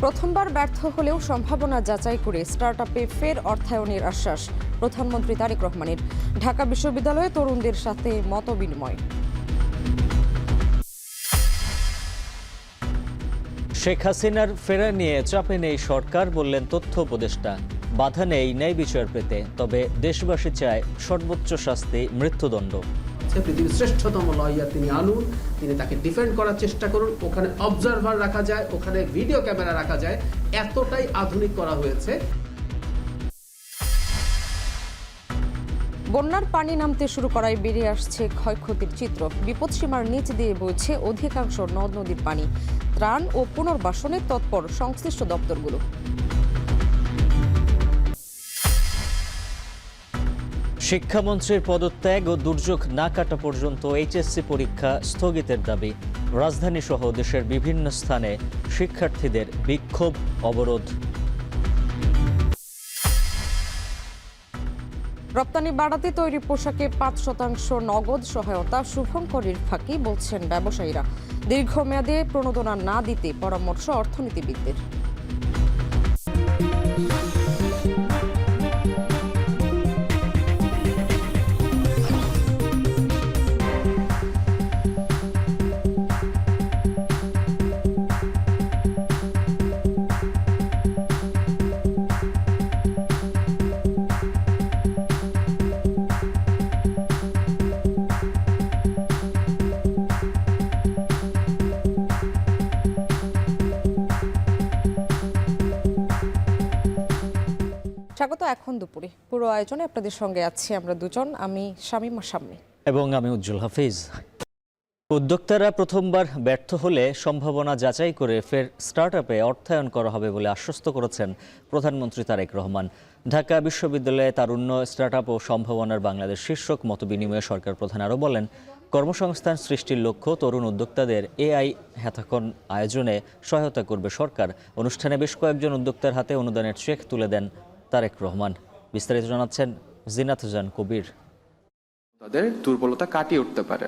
প্রথমবার ব্যর্থ হলেও সম্ভাবনা যাচাই করে স্টার্টআপে ফের অর্থায়নের আশ্বাস প্রধানমন্ত্রী তারেক রহমানের। ঢাকা বিশ্ববিদ্যালয়ে তরুণদের সাথে মতবিনিময়। শেখ হাসিনার ফেরা নিয়ে চাপে নেই সরকার, বললেন তথ্য উপদেষ্টা। বাধা নেই ন্যায় বিচার পেতে, তবে দেশবাসী চায় সর্বোচ্চ শাস্তি মৃত্যুদণ্ড। পৃথিবীর শ্রেষ্ঠতম লয়ার তিনি আনুন, তিনি তাকে ডিফেন্ড করার চেষ্টা করুন। ওখানে অবজারভার রাখা যায়, ওখানে ভিডিও ক্যামেরা রাখা যায়, এতটাই আধুনিক করা হয়েছে। বন্যার পানি নামতে শুরু করায় বেরিয়ে আসছে ক্ষয়ক্ষতির চিত্র। বিপদসীমার নিচ দিয়ে বইছে অধিকাংশ নদ নদীর পানি। ত্রাণ ও পুনর্বাসনে তৎপর সংশ্লিষ্ট দপ্তরগুলো। শিক্ষামন্ত্রীর পদত্যাগ ও দুর্যোগ না কাটা পর্যন্ত এইচএসসি পরীক্ষা স্থগিতের দাবি। রাজধানী সহ দেশের বিভিন্ন স্থানে শিক্ষার্থীদের বিক্ষোভ, অবরোধ। রপ্তানি বাড়াতে তৈরি পোশাকে ৫% নগদ সহায়তা শুভঙ্করের ফাঁকি, বলছেন ব্যবসায়ীরা। দীর্ঘমেয়াদে প্রণোদনা না দিতে পরামর্শ অর্থনীতিবিদদের। স্বাগত এখন দুপুরে। পুরো আয়োজনে আপনাদের সঙ্গে আছি আমরা দুজন, আমি শামীমা শাম্মী এবং আমি উজ্জ্বল হাফিজ। উদ্যোক্তারা প্রথমবার ব্যর্থ হলে সম্ভাবনা যাচাই করে ফের স্টার্টআপে অর্থায়ন করা হবে বলে আশ্বস্ত করেছেন প্রধানমন্ত্রী তারেক রহমান। ঢাকা বিশ্ববিদ্যালয়ে তারুণ্য, স্টার্টআপ ও সম্ভাবনার বাংলাদেশ শীর্ষক মতবিনিময়ে সরকার প্রধান আরও বলেন, কর্মসংস্থান সৃষ্টির লক্ষ্য তরুণ উদ্যোক্তাদের এআই হ্যাকাথন আয়োজনে সহায়তা করবে সরকার। অনুষ্ঠানে বেশ কয়েকজন উদ্যোক্তার হাতে অনুদানের চেক তুলে দেন তারেক রহমান। বিস্তারিত জানাচ্ছেন জিনাত জান কবির। তাদের দুর্বলতা কাটিয়ে উঠতে পারে।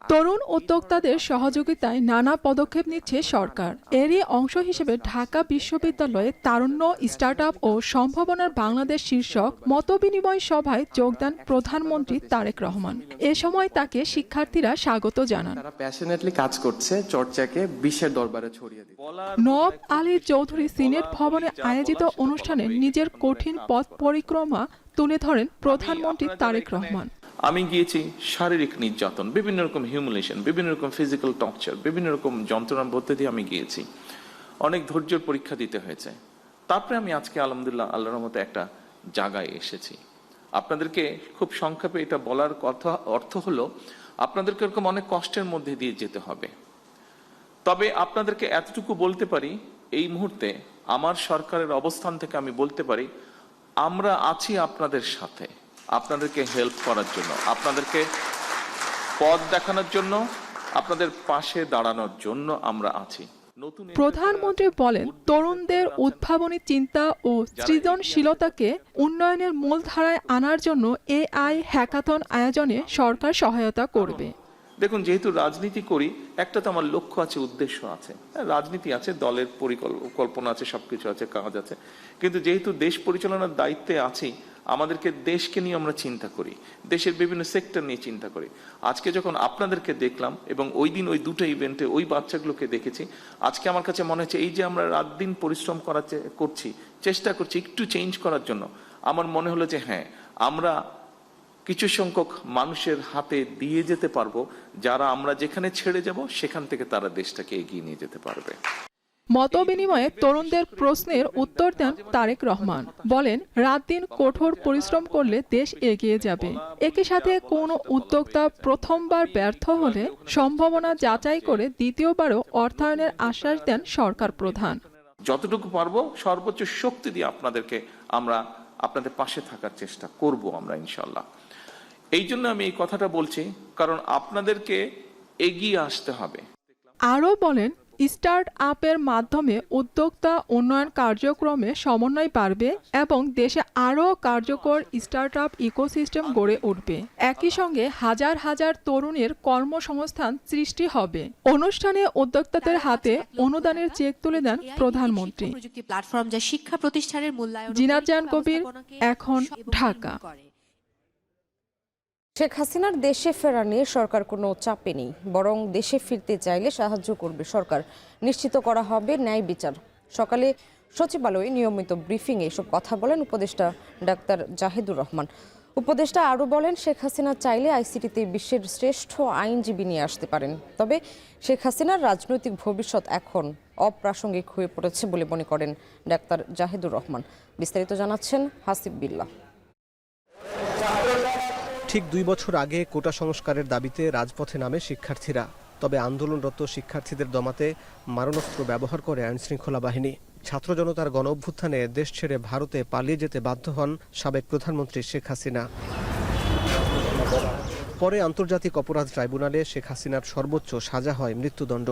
তরুণ উদ্যোক্তাদের সহযোগিতায় নানা পদক্ষেপ নিচ্ছে সরকার। এরই অংশ হিসেবে ঢাকা বিশ্ববিদ্যালয়ে তারুণ্য, স্টার্টআপ ও সম্ভাবনার বাংলাদেশ শীর্ষক মতবিনিময় সভায় যোগ দেন প্রধানমন্ত্রী তারেক রহমান। এ সময় তাকে শিক্ষার্থীরা স্বাগত জানান। তারা প্যাশনেটলি কাজ করছে চর্চাকে বিশ্বের দরবারে ছড়িয়ে দিতে। নওয়াব আলী চৌধুরী সিনেট ভবনে আয়োজিত অনুষ্ঠানে নিজের কঠিন পথ পরিক্রমা তুলে ধরেন প্রধানমন্ত্রী তারেক রহমান। আমি গিয়েছি শারীরিক নির্যাতন, বিভিন্ন রকম হিউমিলেশন, বিভিন্ন রকম ফিজিক্যাল টর্চার, বিভিন্ন রকম যন্ত্রণার মধ্যে দিয়ে আমি গিয়েছি। অনেক ধৈর্যের পরীক্ষা দিতে হয়েছে। তারপরে আমি আজকে আলহামদুলিল্লাহ আল্লাহর মতো একটা জায়গায় এসেছি। আপনাদেরকে খুব সংক্ষেপে এটা বলার কথা অর্থ হলো, আপনাদেরকে এরকম অনেক কষ্টের মধ্যে দিয়ে যেতে হবে। তবে আপনাদেরকে এতটুকু বলতে পারি, এই মুহূর্তে আমার সরকারের অবস্থান থেকে আমি বলতে পারি, আমরা আছি আপনাদের সাথে, আপনাদেরকে হেল্প করার জন্য, আপনাদেরকে পথ দেখানোর জন্য, আপনাদের পাশে দাঁড়ানোর জন্য আমরা আছি। প্রধানমন্ত্রী বলেন, তরুণদের উদ্ভাবনী চিন্তা ও সৃজনশীলতাকে উন্নয়নের মূলধারায় আনার জন্য এআই হ্যাকাথন আয়োজনে সরকার সহায়তা করবে। দেখুন, যেহেতু রাজনীতি করি, একটা তো আমার লক্ষ্য আছে, উদ্দেশ্য আছে। রাজনীতি আছে, দলের পরিকল্পনা আছে, সবকিছু আছে, কাজ আছে। কিন্তু যেহেতু দেশ পরিচালনার দায়িত্বে আছি, আমাদেরকে দেশকে নিয়ে আমরা চিন্তা করি, দেশের বিভিন্ন সেক্টর নিয়ে চিন্তা করি। আজকে যখন আপনাদেরকে দেখলাম এবং ওই দিন ওই দুটো ইভেন্টে ওই বাচ্চাগুলোকে দেখেছি, আজকে আমার কাছে মনে হচ্ছে এই যে আমরা রাত দিন পরিশ্রম করছি, চেষ্টা করছি একটু চেঞ্জ করার জন্য, আমার মনে হলো যে হ্যাঁ, আমরা কিছু সংখ্যক মানুষের হাতে দিয়ে যেতে পারবো, যারা আমরা যেখানে ছেড়ে যাব সেখান থেকে তারা দেশটাকে এগিয়ে নিয়ে যেতে পারবে। মতবিনিময়ে তরুণদের প্রশ্নের উত্তর দেন তারেক রহমান। বলেন, রাত দিন কঠোর পরিশ্রম করলে দেশ এগিয়ে যাবে। একই সাথে কোনো উদ্যোক্তা প্রথমবার ব্যর্থ হলে সম্ভাবনা যাচাই করে দ্বিতীয়বারও অর্থায়নের আশ্বাস দেন সরকার প্রধান। যতটুকু পারবো সর্বোচ্চ শক্তি দিয়ে আমরা আপনাদের পাশে থাকার চেষ্টা করব আমরা ইনশাল্লাহ। এই জন্য আমি এই কথাটা বলছি, কারণ আপনাদেরকে এগিয়ে আসতে হবে। আরও বলেন, স্টার্ট আপের মাধ্যমে উদ্যোক্তা উন্নয়ন কার্যক্রমে সমন্বয় বাড়বে এবং দেশে আরও কার্যকর স্টার্ট আপ ইকোসিস্টেম গড়ে উঠবে। একই সঙ্গে হাজার হাজার তরুণের কর্মসংস্থান সৃষ্টি হবে। অনুষ্ঠানে উদ্যোক্তাদের হাতে অনুদানের চেক তুলে দেন প্রধানমন্ত্রী। প্ল্যাটফর্ম যা শিক্ষা প্রতিষ্ঠানের মূল্যায়ন। জিনাত জাহান কবির, এখন ঢাকা। শেখ হাসিনার দেশে ফেরা নিয়ে সরকার কোনো চাপে নেই, বরং দেশে ফিরতে চাইলে সাহায্য করবে সরকার। নিশ্চিত করা হবে ন্যায় বিচার। সকালে সচিবালয়ে নিয়মিত ব্রিফিংয়ে এসব কথা বলেন উপদেষ্টা ডাক্তার জাহিদুর রহমান। উপদেষ্টা আরও বলেন, শেখ হাসিনা চাইলে আইসিটিতে বিশ্বের শ্রেষ্ঠ আইনজীবী নিয়ে আসতে পারেন। তবে শেখ হাসিনার রাজনৈতিক ভবিষ্যৎ এখন অপ্রাসঙ্গিক হয়ে পড়েছে বলে মনে করেন ডাক্তার জাহিদুর রহমান। বিস্তারিত জানাচ্ছেন হাসিব বিল্লাহ। ঠিক 2 বছর আগে কোটা সংস্কারের দাবিতে রাজপথে নামে শিক্ষার্থীরা। তবে আন্দোলনরত শিক্ষার্থীদের দমাতে মারণাস্ত্র ব্যবহার করে আইনশৃঙ্খলা বাহিনী। ছাত্র জনতার গণ অভ্যুত্থানে দেশ ছেড়ে ভারতে পালিয়ে যেতে বাধ্য হন সাবেক প্রধানমন্ত্রী শেখ হাসিনা। পরে আন্তর্জাতিক অপরাধ ট্রাইব্যুনালে শেখ হাসিনার সর্বোচ্চ সাজা হয় মৃত্যুদণ্ড।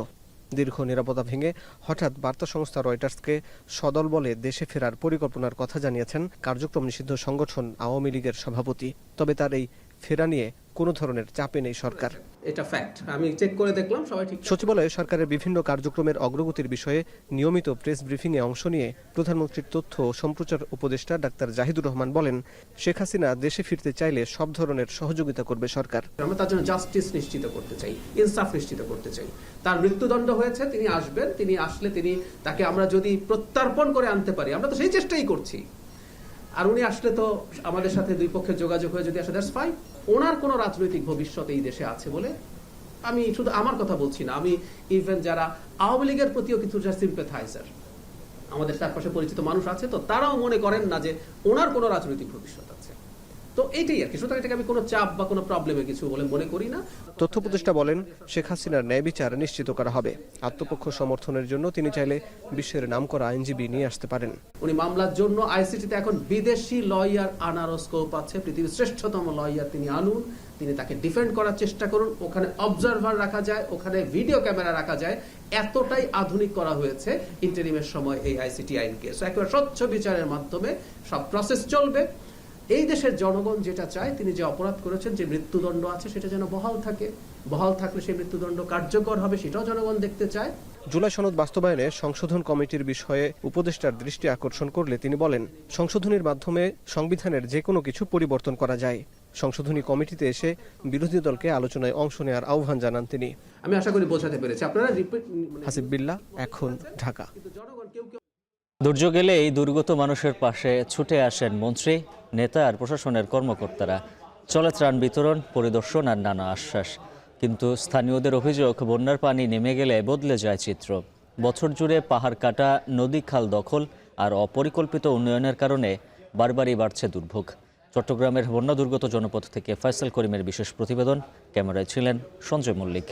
দীর্ঘ নিরাপত্তা ভেঙে হঠাৎ বার্তা সংস্থা রয়টার্সকে সদল বলে দেশে ফেরার পরিকল্পনার কথা জানিয়েছেন কার্যক্রম নিষিদ্ধ সংগঠন আওয়ামী লীগের সভাপতি। তবে তার এই ফেরা নিয়ে কোনো ধরনের চাপে নেই সরকার। এটা ফ্যাক্ট, আমি চেক করে দেখলাম সবাই ঠিক। সচিবালয়ে সরকারের বিভিন্ন কার্যক্রমের অগ্রগতির বিষয়ে নিয়মিত প্রেস ব্রিফিংয়ে অংশ নিয়ে প্রধানমন্ত্রীর তথ্য ও সম্প্রচার উপদেষ্টা ডাক্তার জাহিদুর রহমান বলেন, শেখ হাসিনা দেশে ফিরতে চাইলে সব ধরনের সহযোগিতা করবে সরকার। আমরা তার জন্য জাস্টিস নিশ্চিত করতে চাই, ইনসাফ নিশ্চিত করতে চাই। তার মৃত্যুদণ্ড হয়েছে, তিনি আসবেন, তিনি আসলে তাকে আমরা যদি প্রত্যর্পণ করে আনতে পারি, আমরা তো সেই চেষ্টাই করছি। আর উনি আসলে তো আমাদের সাথে দুই পক্ষের যোগাযোগ হয়ে যদি আসে, দ্যাটস ফাইন। ওনার কোনো রাজনৈতিক ভবিষ্যৎ এই দেশে আছে বলে আমি শুধু আমার কথা বলছি না, আমি ইভেন যারা আওয়ামী লীগের প্রতিও কিছু সিম্প্যাথাইজার, আমাদের চারপাশে পরিচিত মানুষ আছে, তো তারাও মনে করেন না যে ওনার কোনো রাজনৈতিক ভবিষ্যৎ আছে। তো এইটাই আর কি, সুতরাং এটাকে আমি কোনো চাপ বা কোনো প্রবলেমে কিছু বলে মনে করি না। তথ্য উপদেষ্টা বলেন, শেখ হাসিনার ন্যায় বিচার নিশ্চিত করা হবে। আত্মপক্ষ সমর্থনের জন্য তিনি চাইলে বিশ্বের নামকরা আইনজীবী নিয়ে আসতে পারেন। উনি মামলার জন্য আইসিটিতে এখন বিদেশি লয়ার আনারও স্কোপ আছে। পৃথিবীর শ্রেষ্ঠতম লয়ার তিনি আনুন, তিনি তাকে ডিফেন্ড করার চেষ্টা করুন। ওখানে অবজারভার রাখা যায়, ওখানে ভিডিও ক্যামেরা রাখা যায়। এতটাই আধুনিক করা হয়েছে ইন্টারিমের সময় এই আইসিটি আইনকে। একেবারে স্বচ্ছ বিচারের মাধ্যমে সব প্রসেস চলবে। এই দেশের জনগণ যেটা চায়, তিনি যে অপরাধ করেছেন, যে মৃত্যুদণ্ড আছে, সেটা যেন বহাল থাকে। বহাল থাকলে সেই মৃত্যুদণ্ড কার্যকর হবে, সেটাও জনগণ দেখতে চায়। জুলাই সনদ বাস্তবায়নে সংশোধন কমিটির বিষয়ে উপদেষ্টার দৃষ্টি আকর্ষণ করলে তিনি বলেন, সংশোধনীর মাধ্যমে সংবিধানের যে কোনো কিছু পরিবর্তন করা যায়। সংশোধনী কমিটিতে এসে বিরোধী দলকে আলোচনায় অংশ নেওয়ার আহ্বান জানান তিনি। আমি আশা করি বোঝাতে পেরেছি আপনারা। হাসিব বিল্লাহ, এখন ঢাকা। দুর্যোগ এলে এই দুর্গত মানুষের পাশে ছুটে আসেন মন্ত্রী, নেতা আর প্রশাসনের কর্মকর্তারা। চলে ত্রাণ বিতরণ, পরিদর্শন আর নানা আশ্বাস। কিন্তু স্থানীয়দের অভিযোগ, বন্যার পানি নেমে গেলে বদলে যায় চিত্র। বছর জুড়ে পাহাড় কাটা, নদী খাল দখল আর অপরিকল্পিত উন্নয়নের কারণে বারবারই বাড়ছে দুর্ভোগ। চট্টগ্রামের বন্যা দুর্গত জনপদ থেকে ফয়সাল করিমের বিশেষ প্রতিবেদন। ক্যামেরায় ছিলেন সঞ্জয় মল্লিক।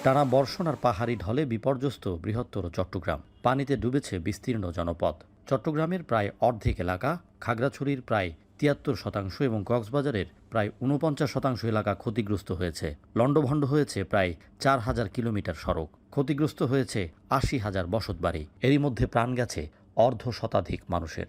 টানা বর্ষণ আর পাহাড়ি ঢলে বিপর্যস্ত বৃহত্তর চট্টগ্রাম। পানিতে ডুবেছে বিস্তীর্ণ জনপদ। চট্টগ্রামের প্রায় অর্ধেক এলাকা, খাগড়াছড়ির প্রায় ৭৩% এবং কক্সবাজারের প্রায় ৪৯% এলাকা ক্ষতিগ্রস্ত হয়েছে। লণ্ডভণ্ড হয়েছে প্রায় ৪,০০০ কিলোমিটার সড়ক। ক্ষতিগ্রস্ত হয়েছে ৮০,০০০ বসতবাড়ি। এরই মধ্যে প্রাণ গেছে অর্ধশতাধিক মানুষের।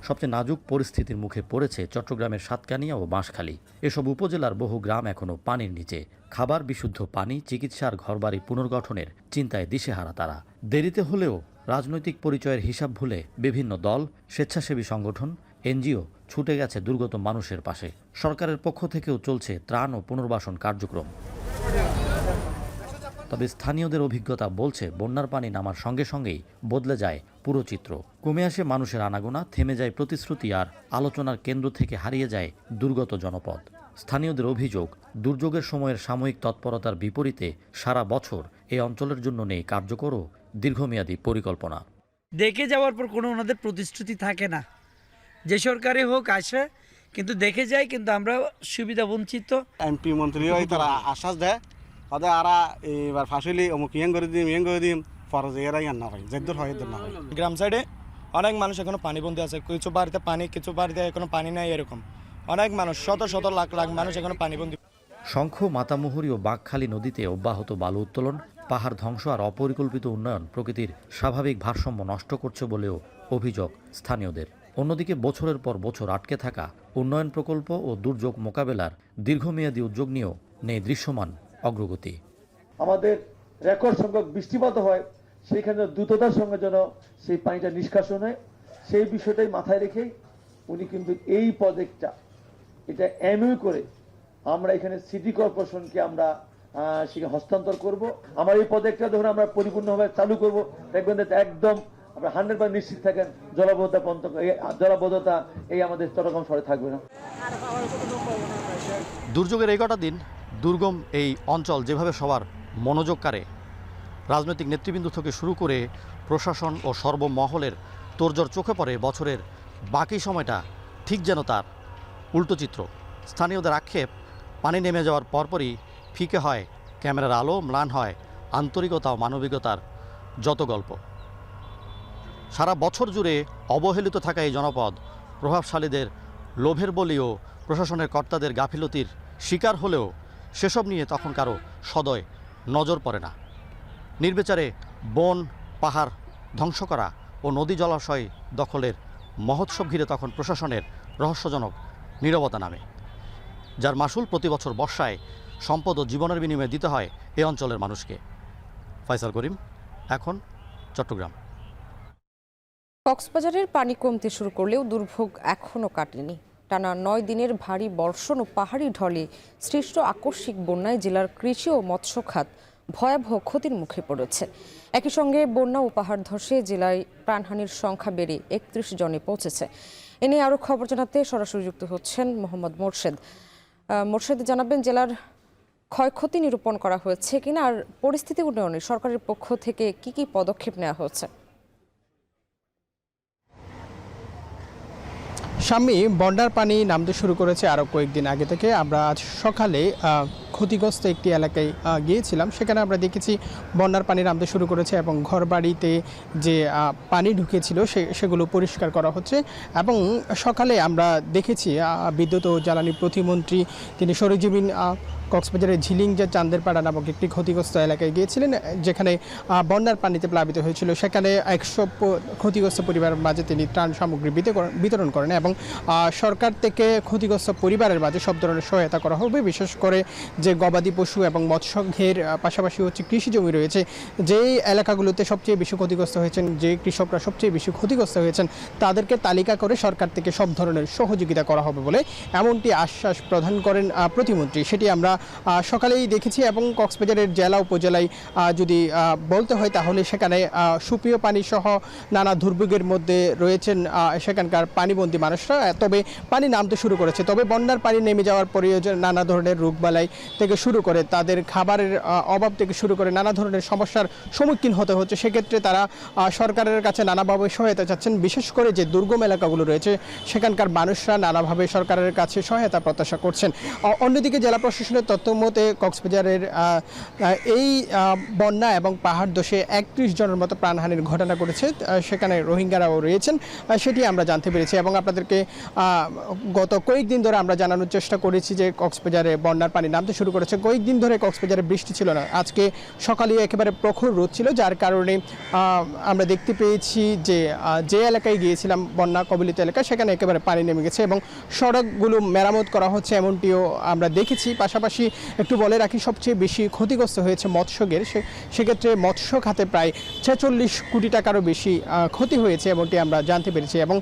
সবচেয়ে নাজুক পরিস্থিতির মুখে পড়েছে চট্টগ্রামের সাতকানিয়া ও বাঁশখালী। এসব উপজেলার বহু গ্রাম এখনও পানির নিচে। খাবার, বিশুদ্ধ পানি, চিকিৎসার ঘরবাড়ি পুনর্গঠনের চিন্তায় দিশেহারা তারা। দেরিতে হলেও রাজনৈতিক পরিচয়ের হিসাব ভুলে বিভিন্ন দল, স্বেচ্ছাসেবী সংগঠন, এনজিও ছুটে গেছে দুর্গত মানুষের পাশে। সরকারের পক্ষ থেকেও চলছে ত্রাণ ও পুনর্বাসন কার্যক্রম। তবে স্থানীয়দের অভিজ্ঞতা বলছে, বন্যার পানি নামার সঙ্গে সঙ্গেই বদলে যায় পুরো চিত্র। কমে আসে মানুষের আনাগোনা, থেমে যায় প্রতিশ্রুতি আর আলোচনার কেন্দ্র থেকে হারিয়ে যায় দুর্গত জনপদ। স্থানীয়দের অভিযোগ, দুর্যোগের সময়ের সাময়িক তৎপরতার বিপরীতে সারা বছর এই অঞ্চলের জন্য নেই কার্যকর ও দীর্ঘমেয়াদী পরিকল্পনা। দেখে যাওয়ার পর কোনো ওনাদের প্রতিশ্রুতি থাকে না। যে সরকারে হোক আসে, কিন্তু দেখে যায়, কিন্তু আমরা সুবিধা বঞ্চিত। এমপি মন্ত্রী তারা আশ্বাস দেয়, তাদের আর এবার ফাঁসিলি অমুক ইয়ে করে দিম ফরজে এরা ইয়ান না হয়, যেদূর হয় এদূর না হয়। গ্রাম সাইডে অনেক মানুষ এখনো পানিবন্দী আছে। কিছু বাড়িতে পানি, কিছু বাড়িতে এখনো পানি নাই। এরকম অনেক মানুষ, শত শত লাখ লাখ মানুষ এখনো পানিবন্দী। শঙ্খ, মাতামুহুরী ও বাঁকখালী নদীতে অব্যাহত বালু উত্তোলন, পাহাড় ধ্বংস আর অপরিকল্পিত উন্নয়ন প্রকৃতির স্বাভাবিক ভারসাম্য নষ্ট করছে বলেও অভিযোগ স্থানীয়দের। অন্যদিকে বছরের পর বছর আটকে থাকা উন্নয়ন প্রকল্প ও দুর্যোগ মোকাবেলার দীর্ঘমেয়াদী উদ্যোগ নিয়েও নেই দৃশ্যমান অগ্রগতি। আমাদের রেকর্ড সংখ্যক বৃষ্টিপাত হয়, সেইখানে দ্রুততার সঙ্গে যেন সেই পানিটা নিষ্কাশন হয়, সেই বিষয়টাই মাথায় রেখেই উনি কিন্তু এই প্রজেক্টটা এটা এমইউ করে আমরা এখানে সিটি কর্পোরেশনকে আমরা সেখানে হস্তান্তর করব। আমার এই প্রজেক্টটা যখন আমরা পরিপূর্ণভাবে চালু করব, দেখবেন যে একদম আমরা 100% নিশ্চিত থাকেন জলাবদ্ধতা এই আমাদের চট্টগ্রাম শহরে থাকবে না। দুর্যোগের এই কটা দিন দুর্গম এই অঞ্চল যেভাবে সবার মনোযোগ কাড়ে, রাজনৈতিক নেতৃবৃন্দ থেকে শুরু করে প্রশাসন ও সর্বমহলের তোড়জোড় চোখে পড়ে, বছরের বাকি সময়টা ঠিক যেন তার উল্টো চিত্র। স্থানীয়দের আক্ষেপ, পানি নেমে যাওয়ার পরপরই ফিকে হয় ক্যামেরার আলো, ম্লান হয় আন্তরিকতা ও মানবিকতার যত গল্প। সারা বছর জুড়ে অবহেলিত থাকা এই জনপদ প্রভাবশালীদের লোভের বলিও প্রশাসনের কর্তাদের গাফিলতির শিকার হলেও সেসব নিয়ে তখন কারো সদয় নজর পড়ে না। নির্বিচারে বন, পাহাড় ধ্বংস করা ও নদী জলাশয় দখলের মহোৎসব ঘিরে তখন প্রশাসনের রহস্যজনক নীরবতা নামে, যার মাসুল প্রতি বছর বর্ষায় সম্পদ ও জীবনের বিনিময়ে দিতে হয় এই অঞ্চলের মানুষকে। ফয়সাল করিম, এখন চট্টগ্রাম। কক্সবাজারের পানি কমতে শুরু করলেও দুর্ভোগ এখনও কাটেনি। টানা 9 দিনের ভারী বর্ষণ ও পাহাড়ি ঢলে সৃষ্ট আকস্মিক বন্যায় জেলার কৃষি ও মৎস্য খাত ভয়াবহ ক্ষতির মুখে পড়েছে। একই সঙ্গে বন্যা ও পাহাড় ধসে জেলায় প্রাণহানির সংখ্যা বেড়ে 31 জনে পৌঁছেছে। এ নিয়ে আরও খবর জানাতে সরাসরি যুক্ত হচ্ছেন মোহাম্মদ মোর্শেদ। মোর্শেদ, জানাবেন জেলার ক্ষয়ক্ষতি নিরূপণ করা হয়েছে কিনা, আর পরিস্থিতি উন্নয়নে সরকারের পক্ষ থেকে কি কি পদক্ষেপ নেওয়া হয়েছে? সাম্মি, বন্যার পানি নামতে শুরু করেছে আরও কয়েকদিন আগে থেকে। আমরা আজ সকালে ক্ষতিগ্রস্ত একটি এলাকায় গিয়েছিলাম, সেখানে আমরা দেখেছি বন্যার পানি নামতে শুরু করেছে এবং ঘরবাড়িতে যে পানি ঢুকেছিল সেগুলো পরিষ্কার করা হচ্ছে। এবং সকালে আমরা দেখেছি বিদ্যুৎ ও জ্বালানি প্রতিমন্ত্রী তিনি সরেজমিন কক্সবাজারের ঝিলিংজা চান্দেরপাড়া নামক একটি ক্ষতিগ্রস্ত এলাকায় গিয়েছিলেন, যেখানে বন্যার পানিতে প্লাবিত হয়েছিল। সেখানে 100 ক্ষতিগ্রস্ত পরিবারের মাঝে তিনি ত্রাণ সামগ্রী বিতরণ করেন এবং সরকার থেকে ক্ষতিগ্রস্ত পরিবারের মাঝে সব ধরনের সহায়তা করা হবে। বিশেষ করে যে গবাদি পশু এবং মৎস্য ঘের পাশাপাশি হচ্ছে কৃষি জমি রয়েছে, যেই এলাকাগুলোতে সবচেয়ে বেশি ক্ষতিগ্রস্ত হয়েছেন, যে কৃষকরা সবচেয়ে বেশি ক্ষতিগ্রস্ত হয়েছেন, তাদেরকে তালিকা করে সরকার থেকে সব ধরনের সহযোগিতা করা হবে বলে এমনটি আশ্বাস প্রদান করেন প্রতিমন্ত্রী। সেটি আমরা সকালেই দেখেছি। এবং কক্সবাজারের জেলা উপজেলায় যদি বলতে হয় তাহলে সেখানে সুপেয় পানি সহ নানা দুর্ভোগের মধ্যে রয়েছেন সেখানকার পানিবন্দী মানুষরা। তবে পানি নামতে শুরু করেছে, তবে বন্যার পানি নেমে যাওয়ার পরে নানা ধরনের রোগবালাই থেকে শুরু করে তাদের খাবারের অভাব থেকে শুরু করে নানা ধরনের সমস্যার সম্মুখীন হতে হচ্ছে। সেক্ষেত্রে তারা সরকারের কাছে নানাভাবে সহায়তা চাচ্ছেন। বিশেষ করে যে দুর্গম এলাকাগুলো রয়েছে সেখানকার মানুষরা নানাভাবে সরকারের কাছে সহায়তা প্রত্যাশা করছেন। অন্যদিকে জেলা প্রশাসনের তথ্য মতে কক্সবাজারের এই বন্যা এবং পাহাড় ধসে 31 জনের মতো প্রাণহানির ঘটনা ঘটেছে। সেখানে রোহিঙ্গারাও রয়েছেন, সেটি আমরা জানতে পেরেছি। এবং আপনাদেরকে গত কয়েকদিন ধরে আমরা জানানোর চেষ্টা করেছি যে কক্সবাজারে বন্যার পানি নামতে শুরু করেছে। কয়েকদিন ধরে কক্সবাজারে বৃষ্টি ছিল না, আজকে সকালে একেবারে প্রখর রোদ ছিল, যার কারণে আমরা দেখতে পেয়েছি যে এলাকায় গিয়েছিলাম বন্যা কবলিত এলাকা, সেখানে একেবারে পানি নেমে গেছে এবং সড়কগুলো মেরামত করা হচ্ছে এমনটিও আমরা দেখেছি। পাশাপাশি একটু বলে রাখি, সবচেয়ে বেশি ক্ষতিগ্রস্ত হয়েছে মৎস্যগের। সেক্ষেত্রে মৎস্য খাতে প্রায় 46 কোটি টাকারও বেশি ক্ষতি হয়েছে এমনটি আমরা জানতে পেরেছি। এবং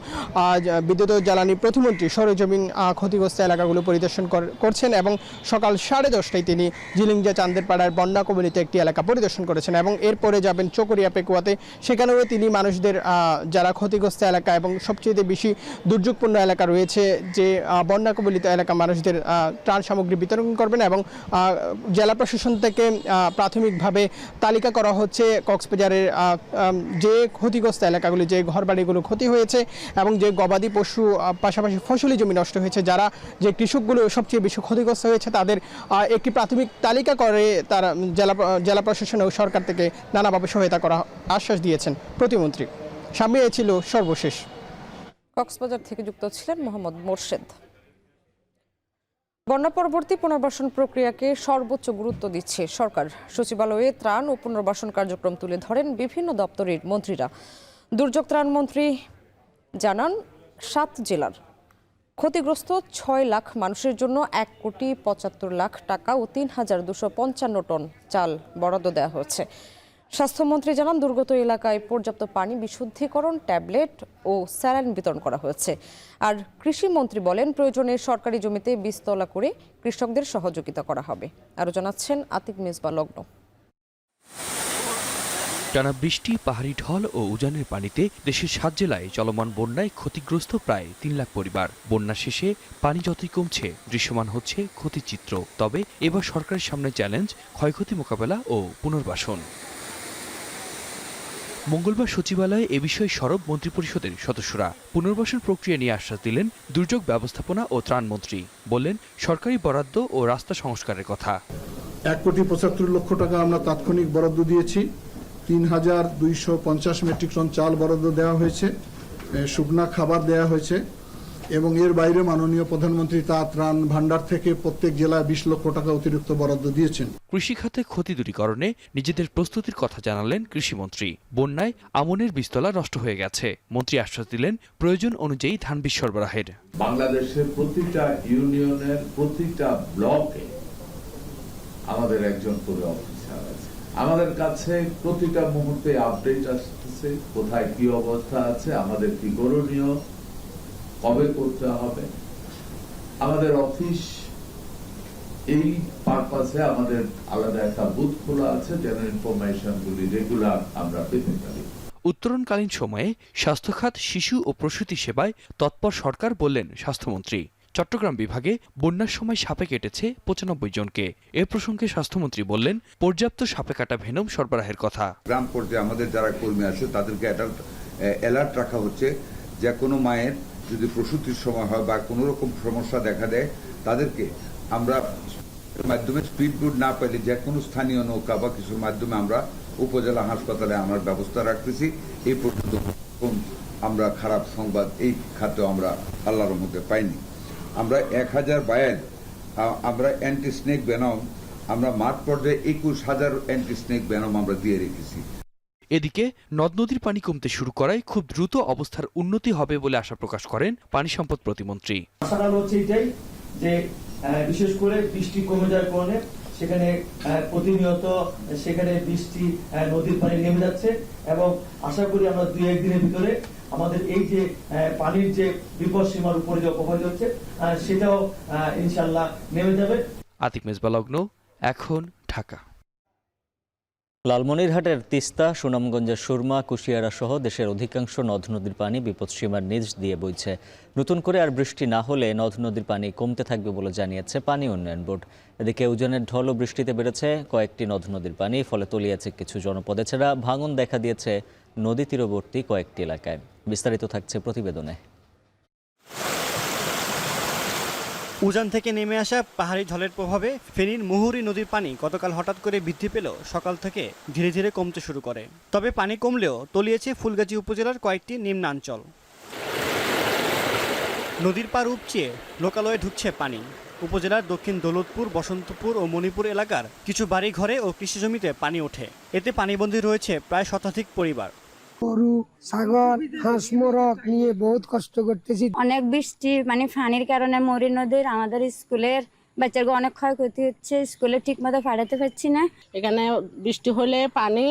বিদ্যুৎ ও জ্বালানি প্রতিমন্ত্রী সরেজমিন ক্ষতিগ্রস্ত এলাকাগুলো পরিদর্শন করছেন এবং সকাল 10:30টায় তিনি ঝিলিংজা চান্দেরপাড়ার বন্যা কবলিত একটি এলাকা পরিদর্শন করেছেন এবং এরপরে যাবেন চকরিয়া পেকুয়াতে। সেখানেও তিনি মানুষদের যারা ক্ষতিগ্রস্ত এলাকা এবং সবচেয়ে বেশি দুর্যোগপূর্ণ এলাকা রয়েছে যে বন্যা কবলিত এলাকা মানুষদের ত্রাণ সামগ্রী বিতরণ করবেন। এবং জেলা প্রশাসন থেকে প্রাথমিকভাবে তালিকা করা হচ্ছে কক্সবাজারের যে ক্ষতিগ্রস্ত এলাকাগুলি, যে ঘরবাড়িগুলো ক্ষতি হয়েছে এবং যে গবাদি পশু পাশাপাশি ফসলি জমি নষ্ট হয়েছে, যে কৃষকগুলো সবচেয়ে বেশি ক্ষতিগ্রস্ত হয়েছে, তাদের একটি প্রাথমিক তালিকা করে তারা জেলা প্রশাসন ও সরকার থেকে নানাভাবে সহায়তা করা আশ্বাস দিয়েছেন প্রতিমন্ত্রী। সামনে ছিল সর্বশেষ। কক্সবাজার থেকে যুক্ত ছিলেন মোহাম্মদ মোর্শেদ। বন্যা পরবর্তী পুনর্বাসন প্রক্রিয়াকে সর্বোচ্চ গুরুত্ব দিচ্ছে সরকার। সচিবালয়ে ত্রাণ ও পুনর্বাসন কার্যক্রম তুলে ধরেন বিভিন্ন দপ্তরের মন্ত্রীরা। দুর্যোগ ত্রাণ মন্ত্রী জানান 7 জেলার ক্ষতিগ্রস্ত 6 লাখ মানুষের জন্য 1,75,00,000 টাকা ও 3,255 টন চাল বরাদ্দ দেওয়া হয়েছে। স্বাস্থ্যমন্ত্রী জানান দুর্গত এলাকায় পর্যাপ্ত পানি বিশুদ্ধিকরণ, ট্যাবলেট ও স্যালাইন বিতরণ করা হয়েছে। আর কৃষিমন্ত্রী বলেন প্রয়োজনে সরকারি জমিতে বীজতলা করে কৃষকদের সহযোগিতা করা হবে। আরও জানাচ্ছেন আতিক মিসবা লগ্ন। টানা বৃষ্টি, পাহাড়ি ঢল ও উজানের পানিতে দেশের 7 জেলায় চলমান বন্যায় ক্ষতিগ্রস্ত প্রায় 3 লাখ পরিবার। বন্যা শেষে পানি যতই কমছে দৃশ্যমান হচ্ছে ক্ষতিচিত্র। তবে এবার সরকারের সামনে চ্যালেঞ্জ ক্ষয়ক্ষতি মোকাবেলা ও পুনর্বাসন। মঙ্গলবার সচিবালয়ে এ বিষয়ে সরব মন্ত্রিপরিষদের সদস্যরা। পুনর্বাসন প্রক্রিয়া নিয়ে আশ্বাস দিলেন দুর্যোগ ব্যবস্থাপনা ও ত্রাণমন্ত্রী। বললেন সরকারি বরাদ্দ ও রাস্তা সংস্কারের কথা। 1,75,00,000 টাকা আমরা তাৎক্ষণিক বরাদ্দ দিয়েছি। 3,250 মেট্রিক টন চাল বরাদ্দ দেওয়া হয়েছে, শুকনা খাবার দেওয়া হয়েছে এবং এর বাইরে মাননীয় প্রধানমন্ত্রী তা ত্রাণ ভান্ডার থেকে প্রত্যেক জেলায় 20 লক্ষ টাকা অতিরিক্ত বরাদ্দ দিয়েছেন। কৃষি খাতে ক্ষতি দূরীকরণে নিজেদের প্রস্তুতির কথা জানালেন কৃষিমন্ত্রী। বন্যায় আমনের বীজতলা নষ্ট হয়ে গেছে। মন্ত্রী আশ্বাস দিলেন প্রয়োজন অনুযায়ী ধান বীজ সরবরাহের। বাংলাদেশের প্রতিটা ইউনিয়নের প্রতিটা ব্লকে আমাদের একজন করে অফিসার আছে। আমাদের কাছে প্রতিটা মুহূর্তে আপডেট আসতেছে, কোথায় কি অবস্থা আছে, আমাদের কি করণীয়, কবে করতে হবে। আমাদের অফিস এই পারপাসে আমাদের আলাদা একটা বুথ খোলা আছে যেন ইনফরমেশনগুলি রেগুলার আমরা পেতে পারি। উত্তরণকালীন সময়ে স্বাস্থ্যখাত, শিশু ও প্রসূতি সেবায় তৎপর সরকার বললেন স্বাস্থ্যমন্ত্রী। চট্টগ্রাম বিভাগে বন্যার সময় সাপে কেটেছে 95 জনকে। এ প্রসঙ্গে স্বাস্থ্যমন্ত্রী বললেন পর্যাপ্ত সাপে কাটা ভেনম সরবরাহের কথা। গ্রাম পর্যায়ে আমাদের যারা কর্মী আছে তাদেরকে অ্যালার্ট রাখা হচ্ছে যে কোনো মায়ের যদি প্রসূতির সময় হয় বা কোনো রকম সমস্যা দেখা দেয় তাদেরকে আমরা মাধ্যমে স্পিড বোট না পেলে যে কোনো স্থানীয় নৌকা বা কিছুর মাধ্যমে আমরা উপজেলা হাসপাতালে আমরা ব্যবস্থা রাখতেছি। এই পর্যন্ত আমরা খারাপ সংবাদ এই খাতে আমরা আল্লাহর মধ্যে পাইনি। আমরা 1000 বায়াল আমরা অ্যান্টি স্নেক ভেনম আমরা মাঠ পর্যায়ে 21,000 অ্যান্টি স্নেক ভেনম আমরা দিয়ে রেখেছি। এদিকে নদ নদীর পানি কমতে শুরু করায় খুব দ্রুত অবস্থার উন্নতি হবে বলে আশা প্রকাশ করেন পানি সম্পদ প্রতিমন্ত্রী। আশা হচ্ছে এটাই যে বিশেষ করে বৃষ্টি কমে যাওয়ার কারণে সেখানে প্রতিনিয়ত সেখানে বৃষ্টি নদীর পানি নেমে যাচ্ছে এবং আশা করি আমরা 2-1 দিনের ভিতরে আমাদের এই যে পানির যে বিপদ সীমার উপরে যে প্রভাব হচ্ছে সেটাও ইনশাআল্লাহ নেমে যাবে। আতিক মেজবা লগ্ন, এখন ঢাকা। লালমনিরহাটের তিস্তা, সুনামগঞ্জের সুরমা, কুশিয়ারা সহ দেশের অধিকাংশ নদ নদীর পানি বিপদসীমার নিচ দিয়ে বইছে। নতুন করে আর বৃষ্টি না হলে নদ নদীর পানি কমতে থাকবে বলে জানিয়েছে পানি উন্নয়ন বোর্ড। এদিকে উজানের ঢল ও বৃষ্টিতে বেড়েছে কয়েকটি নদ নদীর পানি, ফলে তলিয়েছে কিছু জনপদ। এছাড়া ভাঙন দেখা দিয়েছে নদী তীরবর্তী কয়েকটি এলাকায়। বিস্তারিত থাকছে প্রতিবেদনে। উজান থেকে নেমে আসা পাহাড়ি ঢলের প্রভাবে ফেনীর মুহুরী নদীর পানি গতকাল হঠাৎ করে বৃদ্ধি পেল সকাল থেকে ধীরে ধীরে কমতে শুরু করে। তবে পানি কমলেও তলিয়েছে ফুলগাজী উপজেলার কয়েকটি নিম্নাঞ্চল। নদীর পার উপচিয়ে লোকালয়ে ঢুকছে পানি। উপজেলার দক্ষিণ দৌলতপুর, বসন্তপুর ও মণিপুর এলাকার কিছু বাড়ি ঘরে ও কৃষিজমিতে পানি ওঠে। এতে পানিবন্দী রয়েছে প্রায় শতাধিক পরিবার। গরু, ছাগল, হাঁস, মোরগ নিয়ে বহুত কষ্ট করতেছি। অনেক বৃষ্টি পানির কারণে মরি নদীর আমাদের স্কুলের বাচ্চাদের অনেক ক্ষয়ক্ষতি হচ্ছে, স্কুলে ঠিক মতো পাঠাতে পারছি না। এখানে বৃষ্টি হলে পানি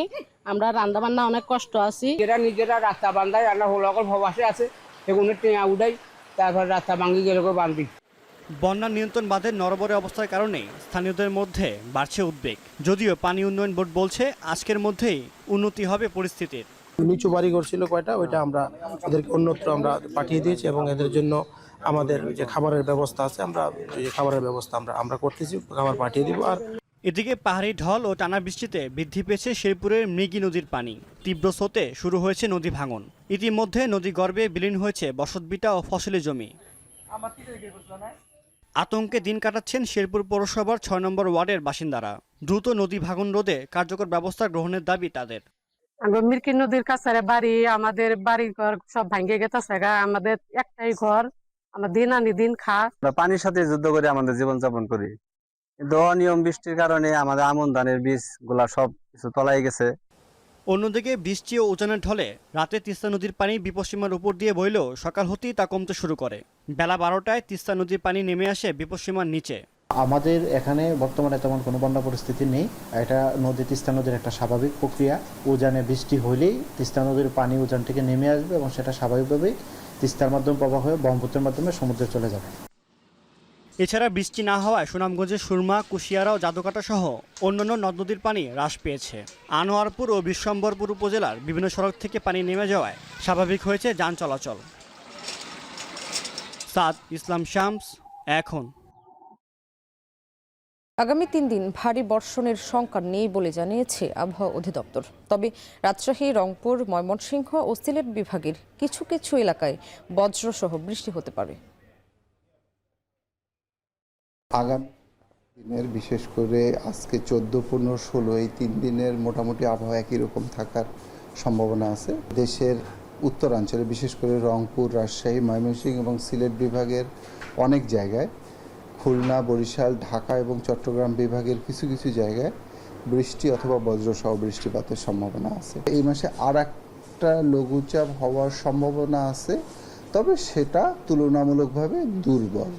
আমরা রান্না বান্না অনেক কষ্ট আছি। নিজেরা রাস্তা বান্ধায় রান্না হলো প্রবাসে আছে এগুলো টেঙা উঠাই, তারপর রাস্তা ভাঙি গেলে বান্ধি। বন্যা নিয়ন্ত্রণ বাঁধের নড়বড়ে অবস্থার কারণে স্থানীয়দের মধ্যে বাড়ছে উদ্বেগ। যদিও পানি উন্নয়ন বোর্ড বলছে আজকের মধ্যেই উন্নতি হবে পরিস্থিতির। নিচু বাড়ি ঘর ছিল কয়টা, ওইটা আমরা ওদেরকে অন্যত্র আমরা পাঠিয়ে দিয়েছি এবং এদের জন্য আমাদের যে খাবারের ব্যবস্থা আছে খাবারের ব্যবস্থা আমরা করতেছি, খাবার পাঠিয়ে দিব। আর এদিকে পাহাড়ি ঢল ও টানা বৃষ্টিতে বৃদ্ধি পেয়েছে শেরপুরের মৃগী নদীর পানি। তীব্র স্রোতে শুরু হয়েছে নদী ভাঙন। ইতিমধ্যে নদী গর্ভে বিলীন হয়েছে বসতভিটা ও ফসলি জমি। আতঙ্কে দিন কাটাচ্ছেন শেরপুর পৌরসভার 6 নম্বর ওয়ার্ডের বাসিন্দারা। দ্রুত নদী ভাঙন রোধে কার্যকর ব্যবস্থা গ্রহণের দাবি তাদের। মিরকি নদীর কাছে বাড়ি, আমাদের বাড়ি ঘর সব ভাঙ্গে গেছে। আমাদের একটাই ঘর, আমরা দিন আনি দিন আমরা পানির সাথে যুদ্ধ করে আমাদের জীবনযাপন করি, কিন্তু অনিয়ম বৃষ্টির কারণে আমাদের আমন ধানের বীজ গুলা সব কিছু তলায় গেছে। অন্যদিকে বৃষ্টি ও উজানের ঢলে রাতে তিস্তা নদীর পানি বিপদসীমার উপর দিয়ে বইলেও সকাল হতেই তা কমতে শুরু করে। বেলা 12টায় তিস্তা নদীর পানি নেমে আসে বিপদসীমার নিচে। আমাদের এখানে বর্তমানে তেমন কোনো বন্যা পরিস্থিতি নেই। এটা তিস্তা নদীর একটা স্বাভাবিক প্রক্রিয়া। উজানে বৃষ্টি হলেই তিস্তা নদীর পানি উজান থেকে নেমে আসবে এবং সেটা স্বাভাবিকভাবেই তিস্তার মাধ্যমে প্রবাহ হয়ে ব্রহ্মপুত্রের মাধ্যমে সমুদ্রে চলে যাবে। এছাড়া বৃষ্টি না হওয়ায় সুনামগঞ্জের সুরমা, কুশিয়ারা ও জাদুকাটা সহ অন্যান্য নদ নদীর পানি হ্রাস পেয়েছে। আনোয়ারপুর ও বিশ্বম্বরপুর উপজেলার বিভিন্ন সড়ক থেকে পানি নেমে যাওয়ায় স্বাভাবিক হয়েছে যান চলাচল। সাদ ইসলাম শামস, এখন। আগামী 3 দিন ভারী বর্ষণের শঙ্কা নেই বলে জানিয়েছে আবহাওয়া অধিদপ্তর। তবে রাজশাহী, রংপুর, ময়মনসিংহ ও সিলেট বিভাগের কিছু কিছু এলাকায় বজ্রসহ বৃষ্টি হতে পারে। আগামী দিনের বিশেষ করে আজকে 14, 15, 16 এই 3 দিনের মোটামুটি আবহাওয়া একই রকম থাকার সম্ভাবনা আছে। দেশের উত্তরাঞ্চলে বিশেষ করে রংপুর, রাজশাহী, ময়মনসিংহ এবং সিলেট বিভাগের অনেক জায়গায়, খুলনা, বরিশাল, ঢাকা এবং চট্টগ্রাম বিভাগের কিছু কিছু জায়গায় বৃষ্টি অথবা বজ্রসহ বৃষ্টিপাতের সম্ভাবনা আছে। এই মাসে আর একটা লঘুচাপ হওয়ার সম্ভাবনা আছে, তবে সেটা তুলনামূলকভাবে দুর্বল।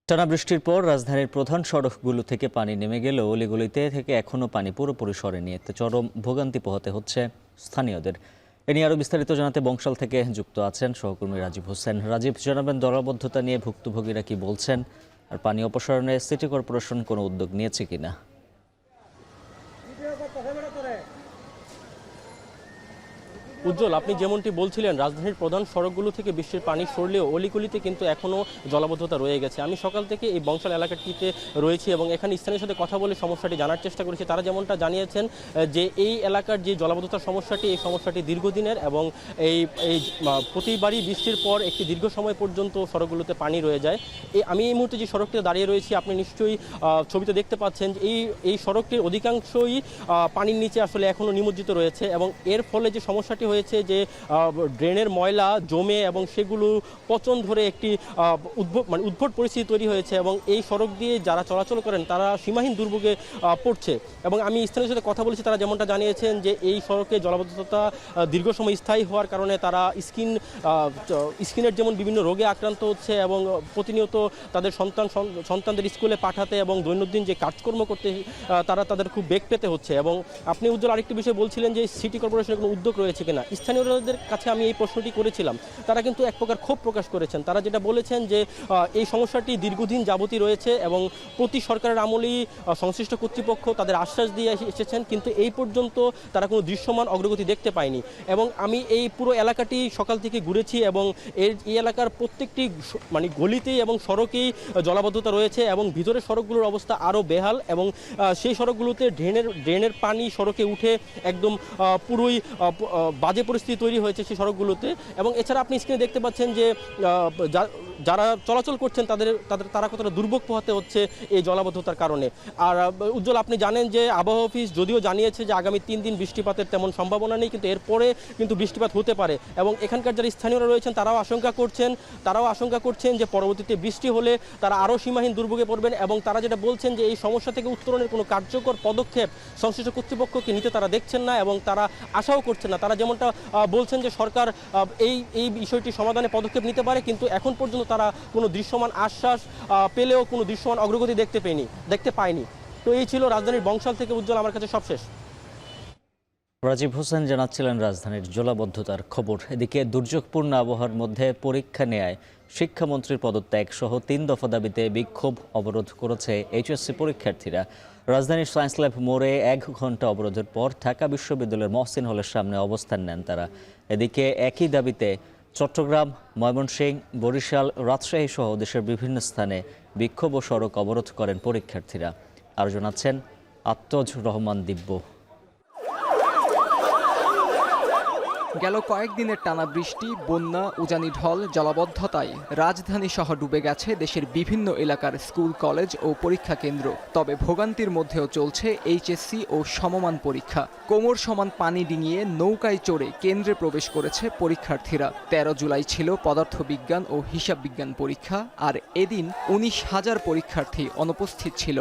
টানা বৃষ্টির পর রাজধানীর প্রধান সড়কগুলো থেকে পানি নেমে গেলেও অলিগলিতে থেকে এখনও পানি পুরোপুরি সরেনি। এতে চরম ভোগান্তি পোহাতে হচ্ছে স্থানীয়দের। এ নিয়ে আরও বিস্তারিত জানাতে বংশাল থেকে যুক্ত আছেন সহকর্মী রাজীব হোসেন। রাজীব, জানাবেন দলবদ্ধতা নিয়ে ভুক্তভোগীরা কি বলছেন, আর পানি অপসারণে সিটি কর্পোরেশন কোনো উদ্যোগ নিয়েছে কিনা? উজ্জ্বল, আপনি যেমনটি বলছিলেন, রাজধানীর প্রধান সড়কগুলো থেকে বৃষ্টির পানি সরলেও অলিগলিতে কিন্তু এখনও জলাবদ্ধতা রয়ে গেছে। আমি সকাল থেকে এই বংশাল এলাকাটিতে রয়েছি এবং এখানে স্থানীয় সাথে কথা বলে সমস্যাটি জানার চেষ্টা করেছি। তারা যেমনটা জানিয়েছেন যে এই এলাকার যে জলাবদ্ধতার সমস্যাটি, এই সমস্যাটি দীর্ঘদিনের এবং এই প্রতিবারই বৃষ্টির পর একটি দীর্ঘ সময় পর্যন্ত সড়কগুলোতে পানি রয়ে যায়। আমি এই মুহূর্তে যে সড়কটিতে দাঁড়িয়ে রয়েছি, আপনি নিশ্চয়ই ছবিতে দেখতে পাচ্ছেন যে এই সড়কটির অধিকাংশই পানির নিচে আসলে এখনও নিমজ্জিত রয়েছে এবং এর ফলে যে সমস্যাটি হয়েছে যে ড্রেনের ময়লা জমে এবং সেগুলো পচন ধরে একটি উদ্ভট পরিস্থিতি তৈরি হয়েছে এবং এই সড়ক দিয়ে যারা চলাচল করেন তারা সীমাহীন দুর্ভোগে পড়ছে। এবং আমি স্থানীয় সাথে কথা বলেছি, তারা যেমনটা জানিয়েছেন যে এই সড়কে জলাবদ্ধতা দীর্ঘ সময় স্থায়ী হওয়ার কারণে তারা স্কিনের যেমন বিভিন্ন রোগে আক্রান্ত হচ্ছে এবং প্রতিনিয়ত তাদের সন্তানদের স্কুলে পাঠাতে এবং দৈনন্দিন যে কাজকর্ম করতে তাদের খুব বেগ পেতে হচ্ছে। এবং আপনি উজ্জ্বল আরেকটি বিষয় বলছিলেন যে সিটি কর্পোরেশনের কোনো উদ্যোগ রয়েছে কিনা। স্থানীয়দের কাছে আমি এই প্রশ্নটি করেছিলাম, তারা কিন্তু এক প্রকার ক্ষোভ প্রকাশ করেছেন। তারা যেটা বলেছেন যে এই সমস্যাটি দীর্ঘদিন যাবতই রয়েছে এবং প্রতি সরকারের আমলেই সংশ্লিষ্ট কর্তৃপক্ষ তাদের আশ্বাস দিয়ে এসেছেন, কিন্তু এই পর্যন্ত তারা কোনো দৃশ্যমান অগ্রগতি দেখতে পায়নি। এবং আমি এই পুরো এলাকাটি সকাল থেকে ঘুরেছি এবং এই এলাকার প্রত্যেকটি গলিতেই এবং সড়কেই জলাবদ্ধতা রয়েছে এবং ভিতরের সড়কগুলোর অবস্থা আরও বেহাল এবং সেই সড়কগুলোতে ড্রেনের পানি সড়কে উঠে একদম পুরোই বাজে পরিস্থিতি তৈরি হয়েছে সেই সড়কগুলোতে। এবং এছাড়া আপনি স্ক্রিনে দেখতে পাচ্ছেন যে যারা চলাচল করছেন তারা কতটা দুর্ভোগ পোহাতে হচ্ছে এই জলাবদ্ধতার কারণে। আর উজ্জ্বল, আপনি জানেন যে আবহাওয়া অফিস যদিও জানিয়েছে যে আগামী 3 দিন বৃষ্টিপাতের তেমন সম্ভাবনা নেই, কিন্তু এরপরে কিন্তু বৃষ্টিপাত হতে পারে এবং এখানকার যারা স্থানীয়রা রয়েছেন তারাও আশঙ্কা করছেন যে পরবর্তীতে বৃষ্টি হলে তারা আরও সীমাহীন দুর্ভোগে পড়বেন। এবং তারা যেটা বলছেন যে এই সমস্যা থেকে উত্তরণের কোনো কার্যকর পদক্ষেপ সংশ্লিষ্ট কর্তৃপক্ষকে নিতে তারা দেখছেন না এবং তারা আশাও করছেন না। তারা যেমনটা বলছেন যে সরকার এই বিষয়টি সমাধানে পদক্ষেপ নিতে পারে, কিন্তু এখন পর্যন্ত তারা কোনো দৃশ্যমান আশ্বাস পেলেও কোনো দৃশ্যমান অগ্রগতি দেখতে পায়নি। তো এই ছিল রাজধানীর বংশাল থেকে উজ্জ্বল, আমার কাছে সবশেষ। রাজীব হোসেন জানাচ্ছিলেন রাজধানীর জলাবদ্ধতার খবর। এদিকে দুর্যোগপূর্ণ আবহাওয়ার মধ্যে পরীক্ষা নেয় শিক্ষামন্ত্রীর পদত্যাগ সহ 3 দফা দাবিতে বিক্ষোভ অবরোধ করেছে এইচএসসি পরীক্ষার্থীরা। রাজধানীর সায়েন্স ল্যাব মোড়ে 1 ঘন্টা অবরোধের পর ঢাকা বিশ্ববিদ্যালয়ের মহসিন হলের সামনে অবস্থান নেন তারা। এদিকে একই দাবিতে চট্টগ্রাম, ময়মনসিংহ, বরিশাল, রাজশাহী সহ দেশের বিভিন্ন স্থানে বিক্ষোভ ও সড়ক অবরোধ করেন পরীক্ষার্থীরা। আরও জানাচ্ছেন আত্মজ রহমান দিব্য। গেল কয়েকদিনের টানা বৃষ্টি, বন্যা, উজানি ঢল, জলাবদ্ধতায় রাজধানী সহ ডুবে গেছে দেশের বিভিন্ন এলাকার স্কুল, কলেজ ও পরীক্ষা কেন্দ্র। তবে ভোগান্তির মধ্যেও চলছে এইচএসসি ও সমমান পরীক্ষা। কোমর সমান পানি ডিঙিয়ে নৌকায় চড়ে কেন্দ্রে প্রবেশ করেছে পরীক্ষার্থীরা। 13 জুলাই ছিল পদার্থবিজ্ঞান ও হিসাব বিজ্ঞান পরীক্ষা, আর এদিন 19,000 পরীক্ষার্থী অনুপস্থিত ছিল।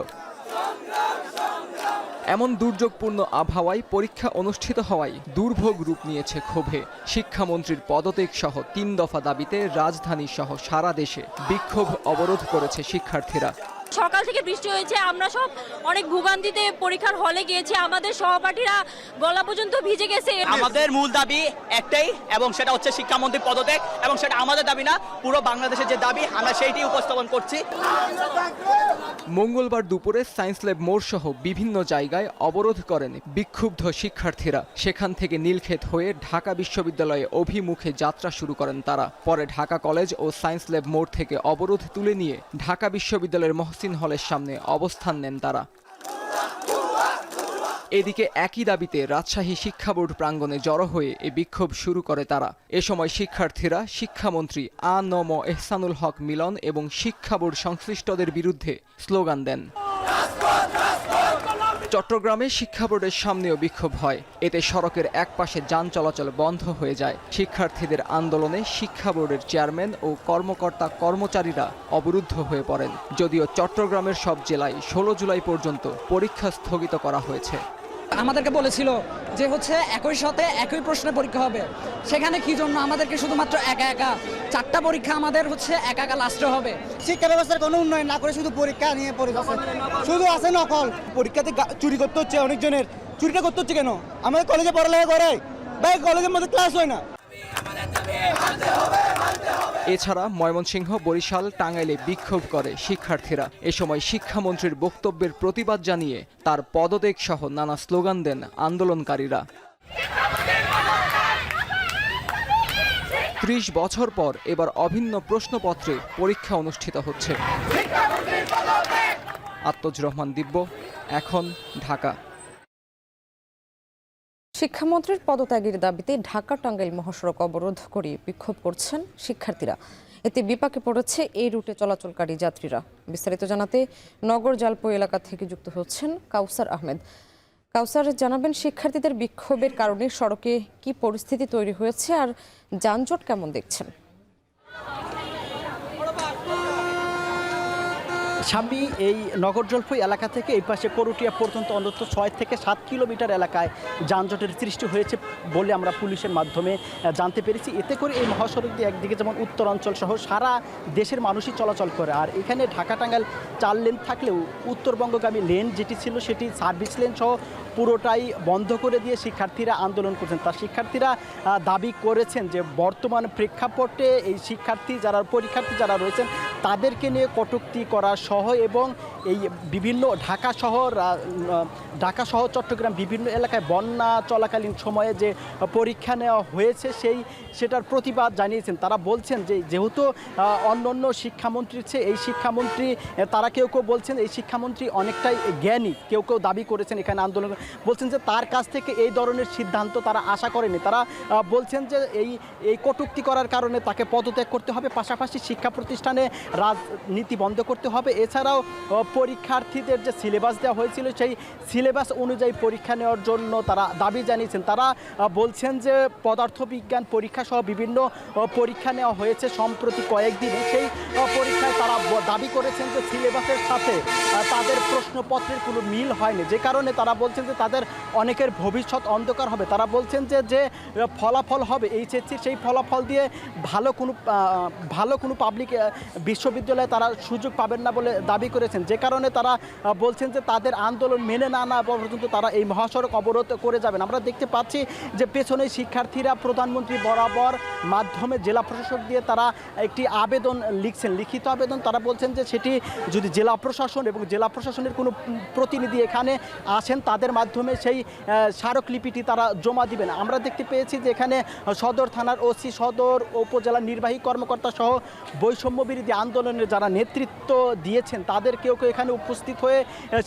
এমন দুর্যোগপূর্ণ আবহাওয়ায় পরীক্ষা অনুষ্ঠিত হওয়ায় দুর্ভোগ রূপ নিয়েছে ক্ষোভে। শিক্ষামন্ত্রীর পদত্যাগ সহ 3 দফা দাবিতে রাজধানী সহ সারা দেশে বিক্ষোভ অবরোধ করেছে শিক্ষার্থীরা। সকাল থেকে বৃষ্টি হয়েছে, আমরা সব অনেক ভোগান্তিতে পরীক্ষার হলে গিয়েছি, আমাদের সহপাঠীরা গলা পর্যন্ত ভিজে গেছে। আমাদের মূল দাবি একটাই, এবং সেটা হচ্ছে শিক্ষামন্ত্রী পদত্যাগ, এবং সেটা আমাদের দাবি না, পুরো বাংলাদেশের যে দাবি আমরা সেইটাই উপস্থাপন করছি। মঙ্গলবার দুপুরে সায়েন্স ল্যাব মোড় সহ বিভিন্ন জায়গায় অবরোধ করেন বিক্ষুব্ধ শিক্ষার্থীরা। সেখান থেকে নীলক্ষেত হয়ে ঢাকা বিশ্ববিদ্যালয়ে অভিমুখে যাত্রা শুরু করেন তারা। পরে ঢাকা কলেজ ও সায়েন্স ল্যাব মোড় থেকে অবরোধ তুলে নিয়ে ঢাকা বিশ্ববিদ্যালয়ের মহসিন হলের সামনে অবস্থান নেন তারা। এদিকে একই দাবিতে রাজশাহী শিক্ষা বোর্ড প্রাঙ্গণে জড়ো হয়ে এ বিক্ষোভ শুরু করে তারা। এ সময় শিক্ষার্থীরা শিক্ষামন্ত্রী আ.ন.ম এহসানুল হক মিলন এবং শিক্ষা বোর্ড সংশ্লিষ্টদের বিরুদ্ধে স্লোগান দেন। চট্টগ্রামে শিক্ষা বোর্ডের সামনেও বিক্ষোভ হয়। এতে সড়কের একপাশে যান চলাচল বন্ধ হয়ে যায়। শিক্ষার্থীদের আন্দোলনে শিক্ষা বোর্ডের চেয়ারম্যান ও কর্মকর্তা কর্মচারীরা অবরুদ্ধ হয়ে পড়েন। যদিও চট্টগ্রামের সব জেলায় 16 জুলাই পর্যন্ত পরীক্ষা স্থগিত করা হয়েছে। আমাদেরকে বলেছিল যে একই সাথে একই প্রশ্নে পরীক্ষা হবে, সেখানে কি জন্য আমাদেরকে শুধুমাত্র একা 4টা পরীক্ষা আমাদের একা লাস্টে হবে। শিক্ষা ব্যবস্থার কোনো উন্নয়ন না করে শুধু পরীক্ষা নিয়ে পড়ে যাচ্ছে, শুধু আছে নকল। পরীক্ষাতে চুরি করতে হচ্ছে, অনেকজনের চুরিটা করতে হচ্ছে কেন? আমাদের কলেজে পড়ালেখা করে ভাই, কলেজের মধ্যে ক্লাস হয় না। এছাড়া ময়মনসিংহ, বরিশাল, টাঙ্গাইলে বিক্ষোভ করে শিক্ষার্থীরা। এ সময় শিক্ষামন্ত্রীর বক্তব্যের প্রতিবাদ জানিয়ে তার পদত্যাগ সহ নানা স্লোগান দেন আন্দোলনকারীরা। 30 বছর পর এবার অভিন্ন প্রশ্নপত্রে পরীক্ষা অনুষ্ঠিত হচ্ছে। আত্মজ রহমান দিব্য, এখন, ঢাকা। শিক্ষামন্ত্রীর পদত্যাগের দাবিতে ঢাকা টাঙ্গাইল মহাসড়ক অবরোধ করে বিক্ষোভ করছেন শিক্ষার্থীরা। এতে বিপাকে পড়েছে এই রুটে চলাচলকারী যাত্রীরা। বিস্তারিত জানাতে নগর জালপো এলাকা থেকে যুক্ত হচ্ছেন কাউসার আহমেদ। কাউসার, জানাবেন শিক্ষার্থীদের বিক্ষোভের কারণে সড়কে কি পরিস্থিতি তৈরি হয়েছে আর যানজট কেমন দেখছেন? স্বামী এই নগর জলপাই এলাকা থেকে এই পাশে করুটিয়া পর্যন্ত অন্তত 6 থেকে 7 কিলোমিটার এলাকায় যানজটের সৃষ্টি হয়েছে বলে আমরা পুলিশের মাধ্যমে জানতে পেরেছি। এতে করে এই মহাসড়ক দিয়ে একদিকে যেমন উত্তরাঞ্চল সহ সারা দেশের মানুষই চলাচল করে, আর এখানে ঢাকা টাঙ্গাইল 4 লেন থাকলেও উত্তরবঙ্গগামী লেন যেটি ছিল সেটি সার্ভিস লেন সহ পুরোটাই বন্ধ করে দিয়ে শিক্ষার্থীরা আন্দোলন করছেন। তার শিক্ষার্থীরা দাবি করেছেন যে বর্তমান প্রেক্ষাপটে এই পরীক্ষার্থী যারা রয়েছেন তাদেরকে নিয়ে কটূক্তি করা সহ এবং এই বিভিন্ন ঢাকা সহ চট্টগ্রাম বিভিন্ন এলাকায় বন্যা চলাকালীন সময়ে যে পরীক্ষা নেওয়া হয়েছে সেটার প্রতিবাদ জানিয়েছেন। তারা বলছেন যে যেহেতু অন্য শিক্ষামন্ত্রীর চেয়ে এই শিক্ষামন্ত্রী, তারা কেউ বলছেন এই শিক্ষামন্ত্রী অনেকটাই জ্ঞানী, কেউ দাবি করেছেন এখানে আন্দোলন, বলছেন যে তার কাছ থেকে এই ধরনের সিদ্ধান্ত তারা আশা করেনি। তারা বলছেন যে এই কটূক্তি করার কারণে তাকে পদত্যাগ করতে হবে, পাশাপাশি শিক্ষা প্রতিষ্ঠানে রাজনীতি বন্ধ করতে হবে। এছাড়াও পরীক্ষার্থীদের যে সিলেবাস দেওয়া হয়েছিল সেই সিলেবাস অনুযায়ী পরীক্ষা নেওয়ার জন্য তারা দাবি জানিয়েছেন। তারা বলছেন যে পদার্থবিজ্ঞান পরীক্ষা সহ বিভিন্ন পরীক্ষা নেওয়া হয়েছে সম্প্রতি কয়েকদিনে, সেই পরীক্ষায় তারা দাবি করেছেন যে সিলেবাসের সাথে তাদের প্রশ্নপত্রের কোনো মিল হয়নি, যে কারণে তারা বলছেন যে তাদের অনেকের ভবিষ্যৎ অন্ধকার হবে। তারা বলছেন যে ফলাফল হবে এইচএসসির সেই ফলাফল দিয়ে ভালো কোনো পাবলিক বিশ্ববিদ্যালয়ে তারা সুযোগ পাবেন না বলে দাবি করেছেন, যে কারণে তারা বলছেন যে তাদের আন্দোলন মেনে না পর্যন্ত তারা এই মহাসড়ক অবরোধ করে যাবেন। আমরা দেখতে পাচ্ছি যে পেছনে শিক্ষার্থীরা প্রধানমন্ত্রী বরাবর মাধ্যমে জেলা প্রশাসক দিয়ে তারা একটি আবেদন লিখছেন, লিখিত আবেদন। তারা বলছেন যে সেটি যদি জেলা প্রশাসন এবং জেলা প্রশাসনের কোনো প্রতিনিধি এখানে আসেন তাদের মাধ্যমে সেই স্মারকলিপিটি তারা জমা দিবেন। আমরা দেখতে পেয়েছি যে এখানে সদর থানার ওসি, সদর উপজেলা নির্বাহী কর্মকর্তা সহ বৈষম্য বিরোধী আন্দোলনের যারা নেতৃত্ব দিয়েছেন তাদের কেউ এখানে উপস্থিত হয়ে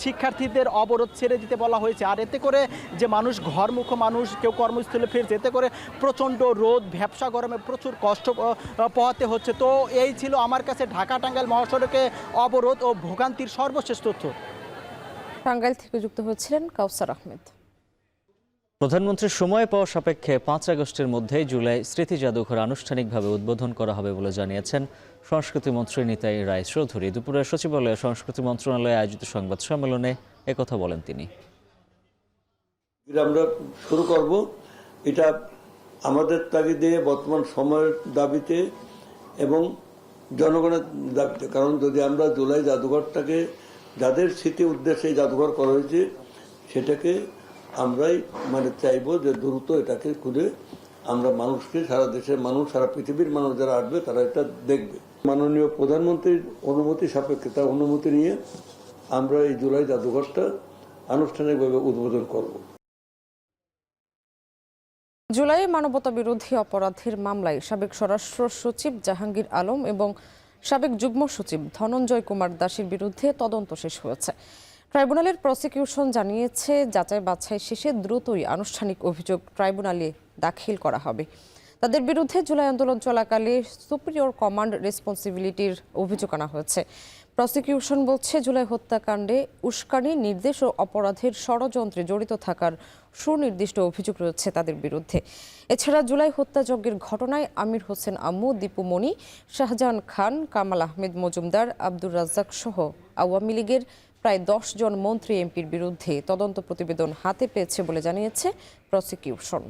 শিক্ষার্থীদের অবরোধ ছেড়ে দিতে বলা হয়েছে। আর এতে করে যে মানুষ ঘরমুখ মানুষ কেউ কর্মস্থলে ফিরছে, এতে করে প্রচণ্ড রোদ ভ্যাপসা গরমে প্রচুর কষ্ট পোহাতে হচ্ছে। তো এই ছিল আমার কাছে ঢাকা টাঙ্গাইল মহাসড়কে অবরোধ ও ভোগান্তির সর্বশেষ তথ্য। টাঙ্গাইল থেকে যুক্ত হয়েছিলেন কাউসার আহমেদ। প্রধানমন্ত্রীর সময় পাওয়া সাপেক্ষে 5 আগস্টের মধ্যেই জুলাই স্মৃতি জাদুঘর আনুষ্ঠানিকভাবে উদ্বোধন করা হবে বলে জানিয়েছেন সংস্কৃতি মন্ত্রী নিতাই রায়চৌধুরী। দুপুরে সচিবালয়ে সংস্কৃতি মন্ত্রণালয়ে আয়োজিত সংবাদ সম্মেলনে একথা বলেন তিনি। আমরা শুরু করব, এটা আমাদের তাগিদে, বর্তমান সময়ের দাবিতে এবং জনগণের দাবিতে। কারণ যদি আমরা জুলাই জাদুঘরটাকে, যাদের স্মৃতি উদ্দেশ্যে জাদুঘর করা হয়েছে, সেটাকে আমরাই চাইবো যে দ্রুত এটাকে খুলে আমরা মানুষকে, সারা দেশের মানুষ, সারা পৃথিবীর মানুষ যারা আসবে তারা এটা দেখবে। মাননীয় প্রধানমন্ত্রীর অনুমতি সাপেক্ষে, তার অনুমতি নিয়ে আমরা এই জুলাই জাদুঘরটা আনুষ্ঠানিকভাবে উদ্বোধন করব। জুলাই মানবতা বিরোধী অপরাধের মামলায় সাবেক স্বরাষ্ট্র সচিব জাহাঙ্গীর আলম এবং সাবেক যুগ্ম সচিব ধনঞ্জয় কুমার দাসের বিরুদ্ধে তদন্ত শেষ হয়েছে। ট্রাইব্যুনালের প্রসিকিউশন জানিয়েছে যাচাই বাছাই শেষে দ্রুতই আনুষ্ঠানিক অভিযোগ ট্রাইব্যুনালে দাখিল করা হবে। তাদের বিরুদ্ধে জুলাই আন্দোলন চলাকালে সুপিরিয়র কমান্ড রেসপন্সিবিলিটির অভিযোগ আনা হয়েছে। প্রসিকিউশন বলছে জুলাই হত্যাকাণ্ডে উস্কানি, নির্দেশ ও অপরাধের ষড়যন্ত্রে জড়িত থাকার সুনির্দিষ্ট অভিযোগ রয়েছে তাদের বিরুদ্ধে। এছাড়া জুলাই হত্যাযজ্ঞের ঘটনায় আমির হোসেন আম্মু, দীপু মনি, শাহজাহান খান, কামাল আহমেদ মজুমদার, আব্দুর রাজ্জাক সহ আওয়ামী লীগের প্রায় 10 জন মন্ত্রী এমপির বিরুদ্ধে তদন্ত প্রতিবেদন হাতে পেয়েছে বলে জানিয়েছে প্রসিকিউশন।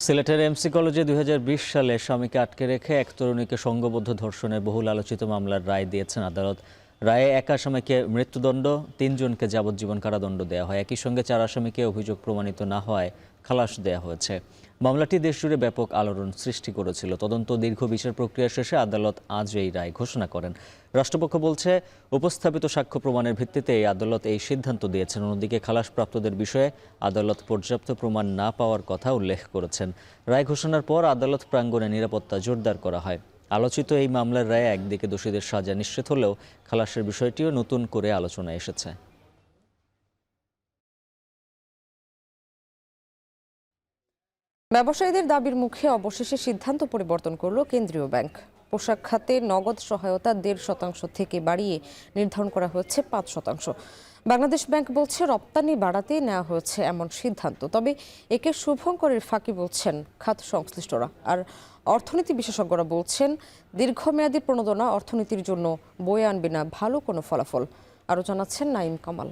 সিলেটের এমসি কলেজে 2020 সালে স্বামীকে আটকে রেখে এক তরুণীকে সংঘবদ্ধ ধর্ষণের বহুল আলোচিত মামলার রায় দিয়েছেন আদালত। রায়ে এক আসামিকে মৃত্যুদণ্ড, 3 জনকে যাবজ্জীবন কারাদণ্ড দেওয়া হয়। একই সঙ্গে 4 আসামিকে অভিযোগ প্রমাণিত না হওয়ায় খালাস দেওয়া হয়েছে। মামলাটি দেশজুড়ে ব্যাপক আলোড়ন সৃষ্টি করেছিল। তদন্ত দীর্ঘ বিচার প্রক্রিয়া শেষে আদালত আজ এই রায় ঘোষণা করেন। রাষ্ট্রপক্ষ বলছে উপস্থাপিত সাক্ষ্য প্রমাণের ভিত্তিতে এই আদালত এই সিদ্ধান্ত দিয়েছেন। অন্যদিকে খালাসপ্রাপ্তদের বিষয়ে আদালত পর্যাপ্ত প্রমাণ না পাওয়ার কথা উল্লেখ করেছেন। রায় ঘোষণার পর আদালত প্রাঙ্গণে নিরাপত্তা জোরদার করা হয়। আলোচিত এই মামলার রায়ে একদিকে দোষীদের সাজা নিশ্চিত হলেও খালাসের বিষয়টিও নতুন করে আলোচনায় এসেছে। ব্যবসায়ীদের দাবির মুখে অবশেষে সিদ্ধান্ত পরিবর্তন করল কেন্দ্রীয় ব্যাংক। পোশাক খাতে নগদ সহায়তা 1.5% থেকে বাড়িয়ে নির্ধারণ করা হয়েছে 5%। বাংলাদেশ ব্যাংক বলছে রপ্তানি বাড়াতে নেওয়া হয়েছে এমন সিদ্ধান্ত, তবে একে শুভঙ্করের ফাঁকি বলছেন খাত সংশ্লিষ্টরা। আর অর্থনীতি বিশেষজ্ঞরা বলছেন দীর্ঘমেয়াদী প্রণোদনা অর্থনীতির জন্য বয়ে আনবে না ভালো কোনো ফলাফল। আরও জানাচ্ছেন নাইম কামাল।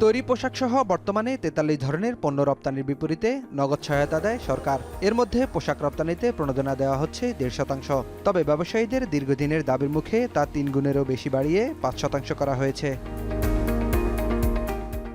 তৈরি পোশাক সহ বর্তমানে 43 ধরনের পণ্য রপ্তানির বিপরীতে নগদ সহায়তা দেয় সরকার। এর মধ্যে পোশাক রপ্তানিতে প্রণোদনা দেওয়া হচ্ছে 1.5%। তবে ব্যবসায়ীদের দীর্ঘদিনের দাবির মুখে তা 3 গুণেরও বেশি বাড়িয়ে 5% করা হয়েছে।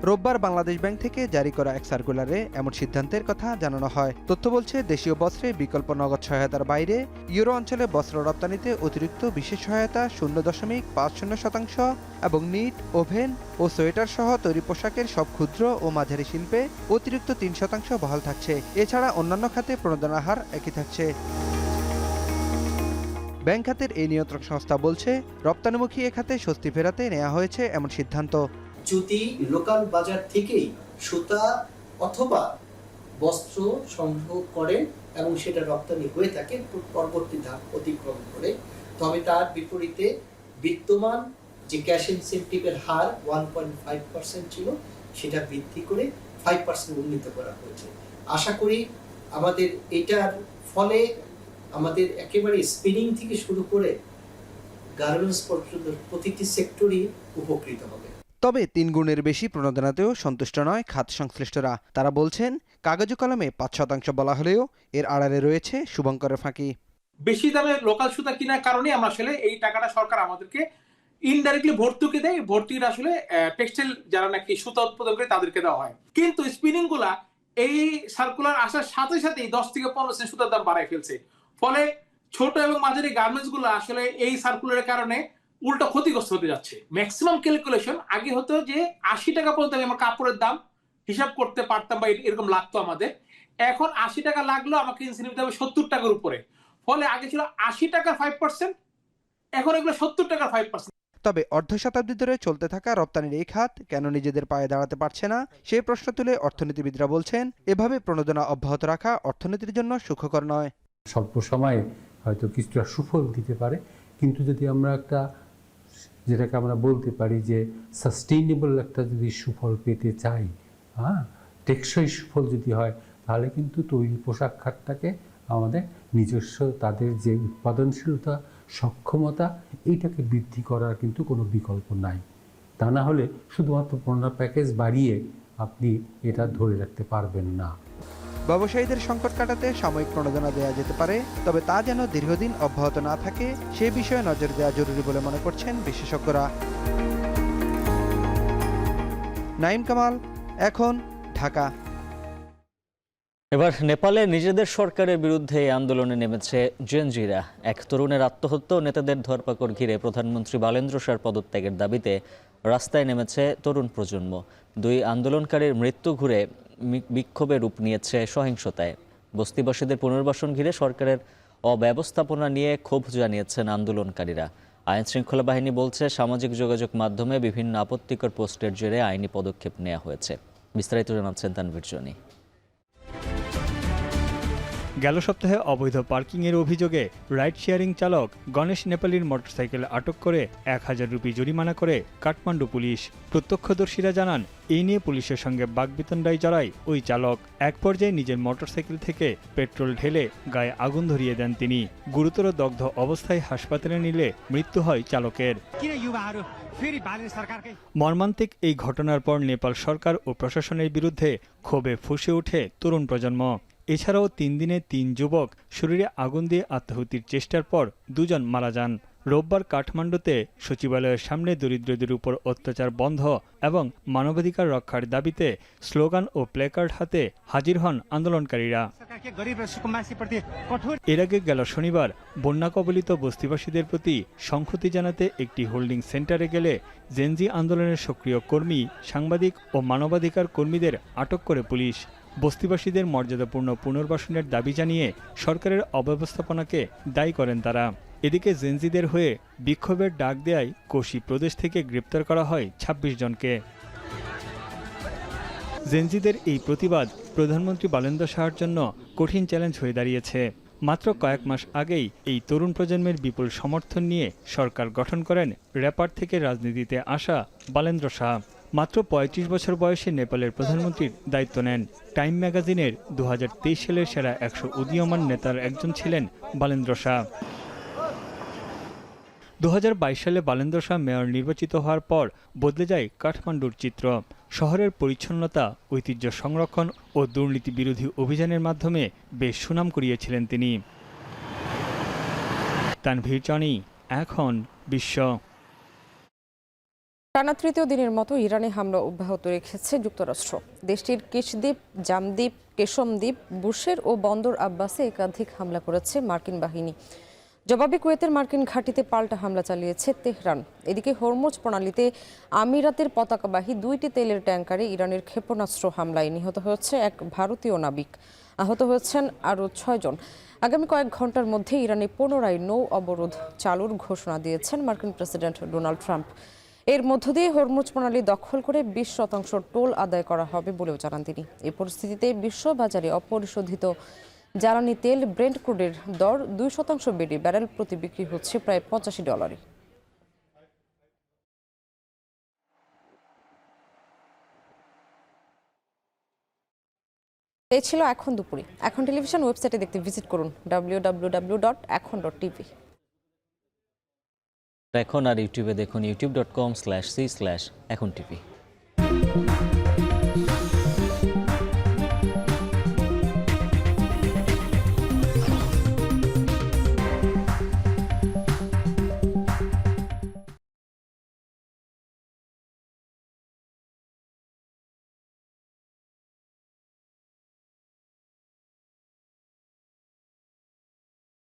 রোববার বাংলাদেশ ব্যাংক থেকে জারি করা এক সার্কুলারে এমন সিদ্ধান্তের কথা জানানো হয়। তথ্য বলছে দেশীয় বস্ত্রে বিকল্প নগদ সহায়তার বাইরে ইউরো অঞ্চলে বস্ত্র রপ্তানিতে অতিরিক্ত বিশেষ সহায়তা 0.50% এবং নিট, ওভেন ও সোয়েটার সহ তৈরি পোশাকের সব ক্ষুদ্র ও মাঝারি শিল্পে অতিরিক্ত 3% বহাল থাকছে। এছাড়া অন্যান্য খাতে প্রণোদনার হার একই থাকছে। ব্যাংক খাতের এই নিয়ন্ত্রক সংস্থা বলছে রপ্তানিমুখী এ খাতে স্বস্তি ফেরাতে নেওয়া হয়েছে এমন সিদ্ধান্ত। যদি লোকাল বাজার থেকেই সুতা অথবা বস্ত্র সংগ্রহ করেন এবং সেটা রপ্তানি হয়ে থাকে পরবর্তী ধাপ অতিক্রম করে, তবে তার বিপরীতে বিদ্যমান যে ক্যাশ ইনসেন্টিভের হার 1.5% ছিল সেটা বৃদ্ধি করে 5% উন্নীত করা হয়েছে। আশা করি আমাদের এটার ফলে আমাদের একেবারে স্পিনিং থেকে শুরু করে গার্মেন্টস পর্যন্ত প্রতিটি সেক্টরই উপকৃত হবে। তবে 3 গুণের বেশি প্রণোদনাতেও সন্তুষ্ট নয় খাত সংশ্লিষ্টরা। তারা বলছেন কাগজে কলমে 5% বলা হলেও এর আড়ালে রয়েছে শুভঙ্করের ফাঁকি। বেশি দামে লোকাল সুতা কেনার কারণে আমরা আসলে এই টাকাটা সরকার আমাদেরকে ইনডাইরেক্টলি ভর্তুকি দেয়। ভর্তুকির আসলে টেক্সটাইল যারা নাকি সুতা উৎপাদন করে তাদেরকে দেওয়া হয়। কিন্তু স্পিনিং গুলা এই সার্কুলার আসার সাথে সাথেই 10 থেকে 15% সুতার দাম বাড়ায় ফেলছে। ফলে ছোট এবং মাঝারি গার্মেন্টস গুলো আসলে এই সার্কুলারের কারণে উল্টো ক্ষতিগ্রস্ত হতে যাচ্ছে। ম্যাক্সিমাম ক্যালকুলেশন আগে হতো যে 80 টাকা পর্যন্ত আমার কাপড়ের দাম হিসাব করতে পারতাম বা এরকম লাগতো আমাদের। এখন 80 টাকা লাগলো আমাকে ইনসেন্টিভ দিতে হবে 70 টাকার উপরে। ফলে আগে ছিল 80 টাকার 5%, এখন এগুলো 70 টাকার 5%। তবে অর্ধ শতাব্দী ধরে চলতে থাকা রপ্তানির এই খাত কেন নিজেদের পায়ে দাঁড়াতে পারছে না সেই প্রশ্ন তুলে অর্থনীতিবিদরা বলছেন, এভাবে প্রণোদনা অব্যাহত রাখা অর্থনীতির জন্য সুখকর নয়। স্বল্প সময়ে হয়তো কিছুটা সুফল দিতে পারে, কিন্তু যদি আমরা একটা যেটাকে আমরা বলতে পারি যে সাস্টেইনেবল একটা যদি সুফল পেতে চাই, টেকসই সুফল যদি হয়, তাহলে কিন্তু তৈরি পোশাক খাতটাকে আমাদের নিজস্ব তাদের যে উৎপাদনশীলতা সক্ষমতা এইটাকে বৃদ্ধি করার কিন্তু কোনো বিকল্প নাই। তা না হলে শুধুমাত্র পণ্য প্যাকেজ বাড়িয়ে আপনি এটা ধরে রাখতে পারবেন না। ব্যবসায়ীদের সংকট কাটাতে সাময়িক প্রণোদনা দেওয়া যেতে পারে, তবে তা যেন দীর্ঘদিন অব্যাহত না থাকে সে বিষয়ে নজর দেওয়া জরুরি বলে মনে করছেন বিশেষজ্ঞরা। নাইম কামাল, এখন, ঢাকা। এবার নেপালে নিজেদের সরকারের বিরুদ্ধে আন্দোলনে নেমেছে জেনজিরা। এক তরুণের আত্মহত্যা ও নেতাদের ধরপাকড় ঘিরে প্রধানমন্ত্রী বালেন্দ্র শাহর পদত্যাগের দাবিতে রাস্তায় নেমেছে তরুণ প্রজন্ম। দুই আন্দোলনকারীর মৃত্যু ঘুরে বিক্ষোভে রূপ নিয়েছে সহিংসতায়। বস্তিবাসীদের পুনর্বাসন ঘিরে সরকারের অব্যবস্থাপনা নিয়ে ক্ষোভ জানিয়েছেন আন্দোলনকারীরা। আইন শৃঙ্খলা বাহিনী বলছে, সামাজিক যোগাযোগ মাধ্যমে বিভিন্ন আপত্তিকর পোস্টের জেরে আইনি পদক্ষেপ নেওয়া হয়েছে। বিস্তারিত জানাচ্ছেন তানভীর জনি। গেল সপ্তাহে অবৈধ পার্কিংয়ের অভিযোগে রাইড শেয়ারিং চালক গণেশ নেপালির মোটরসাইকেল আটক করে 1000 রুপি জরিমানা করে কাঠমান্ডু পুলিশ। প্রত্যক্ষদর্শীরা জানান, এই নিয়ে পুলিশের সঙ্গে বাকবিতণ্ডায় জড়ায় ওই চালক। এক পর্যায়ে নিজের মোটরসাইকেল থেকে পেট্রোল ঢেলে গায়ে আগুন ধরিয়ে দেন তিনি। গুরুতর দগ্ধ অবস্থায় হাসপাতালে নিলে মৃত্যু হয় চালকের। মর্মান্তিক এই ঘটনার পর নেপাল সরকার ও প্রশাসনের বিরুদ্ধে ক্ষোভে ফুঁসে ওঠে তরুণ প্রজন্ম। এছাড়াও 3 দিনে 3 যুবক শরীরে আগুন দিয়ে আত্মহত্যির চেষ্টার পর 2 জন মারা যান। রোববার কাঠমান্ডুতে সচিবালয়ের সামনে দরিদ্রদের উপর অত্যাচার বন্ধ এবং মানবাধিকার রক্ষার দাবিতে স্লোগান ও প্ল্যাকার্ড হাতে হাজির হন আন্দোলনকারীরা। এর আগে গেল শনিবার বন্যা কবলিত বস্তিবাসীদের প্রতি সংহতি জানাতে একটি হোল্ডিং সেন্টারে গেলে জেনজি আন্দোলনের সক্রিয় কর্মী, সাংবাদিক ও মানবাধিকার কর্মীদের আটক করে পুলিশ। বস্তিবাসীদের মর্যাদাপূর্ণ পুনর্বাসনের দাবি জানিয়ে সরকারের অব্যবস্থাপনাকে দায়ী করেন তারা। এদিকে জেনজিদের হয়ে বিক্ষোভের ডাক দেয়ায় কোশি প্রদেশ থেকে গ্রেপ্তার করা হয় 26 জনকে। জেনজিদের এই প্রতিবাদ প্রধানমন্ত্রী বালেন্দ্র শাহর জন্য কঠিন চ্যালেঞ্জ হয়ে দাঁড়িয়েছে। মাত্র কয়েক মাস আগেই এই তরুণ প্রজন্মের বিপুল সমর্থন নিয়ে সরকার গঠন করেন র্যাপার থেকে রাজনীতিতে আসা বালেন্দ্র শাহ। মাত্র 35 বছর বয়সে নেপালের প্রধানমন্ত্রীর দায়িত্ব নেন। টাইম ম্যাগাজিনের 2023 সালের সেরা 100 উদীয়মান নেতার একজন ছিলেন বালেন্দ্র শাহ। 2022 সালে বালেন্দ্র শাহ মেয়র নির্বাচিত হওয়ার পর বদলে যায় কাঠমান্ডুর চিত্র। শহরের পরিচ্ছন্নতা, ঐতিহ্য সংরক্ষণ ও দুর্নীতি বিরোধী অভিযানের মাধ্যমে বেশ সুনাম কুড়িয়েছিলেন তিনি। তানভীর জনি, এখন, বিশ্ব। টানা তৃতীয় দিনের মতো ইরানে হামলা অব্যাহত রেখেছে যুক্তরাষ্ট্র। দেশটির কিশদ্বীপ, জামদ্বীপ, কেশমদ্বীপ, বুশের ও বন্দর আব্বাসে একাধিক হামলা করেছে মার্কিন বাহিনী। জবাবে কুয়েতের মার্কিন ঘাঁটিতে পাল্টা হামলা চালিয়েছে তেহরান। এদিকে হরমুজ প্রণালীতে আমিরাতের পতাকাবাহী 2টি তেলের ট্যাঙ্কারে ইরানের ক্ষেপণাস্ত্র হামলায় নিহত হয়েছে এক ভারতীয় নাবিক। আহত হয়েছেন আরও 6 জন। আগামী কয়েক ঘন্টার মধ্যে ইরানে পুনরায় নৌ অবরোধ চালুর ঘোষণা দিয়েছেন মার্কিন প্রেসিডেন্ট ডোনাল্ড ট্রাম্প। এর মধ্য দিয়ে হরমুজ প্রণালী দখল করে 20% টোল আদায় করা হবে বলেও জানান তিনি। এই পরিস্থিতিতে বিশ্ববাজারে অপরিশোধিত জ্বালানি তেল ব্রেন্ট ক্রুডের দর 2% বেড়ে ব্যারেল প্রতি বিক্রি হচ্ছে প্রায় $85। এই ছিল এখন দুপুরে। এখন টেলিভিশন ওয়েবসাইটে দেখতে ভিজিট করুন www.ekhon.tv। এখন আর ইউটিউবে দেখুন youtube.com/c/ekhon tv।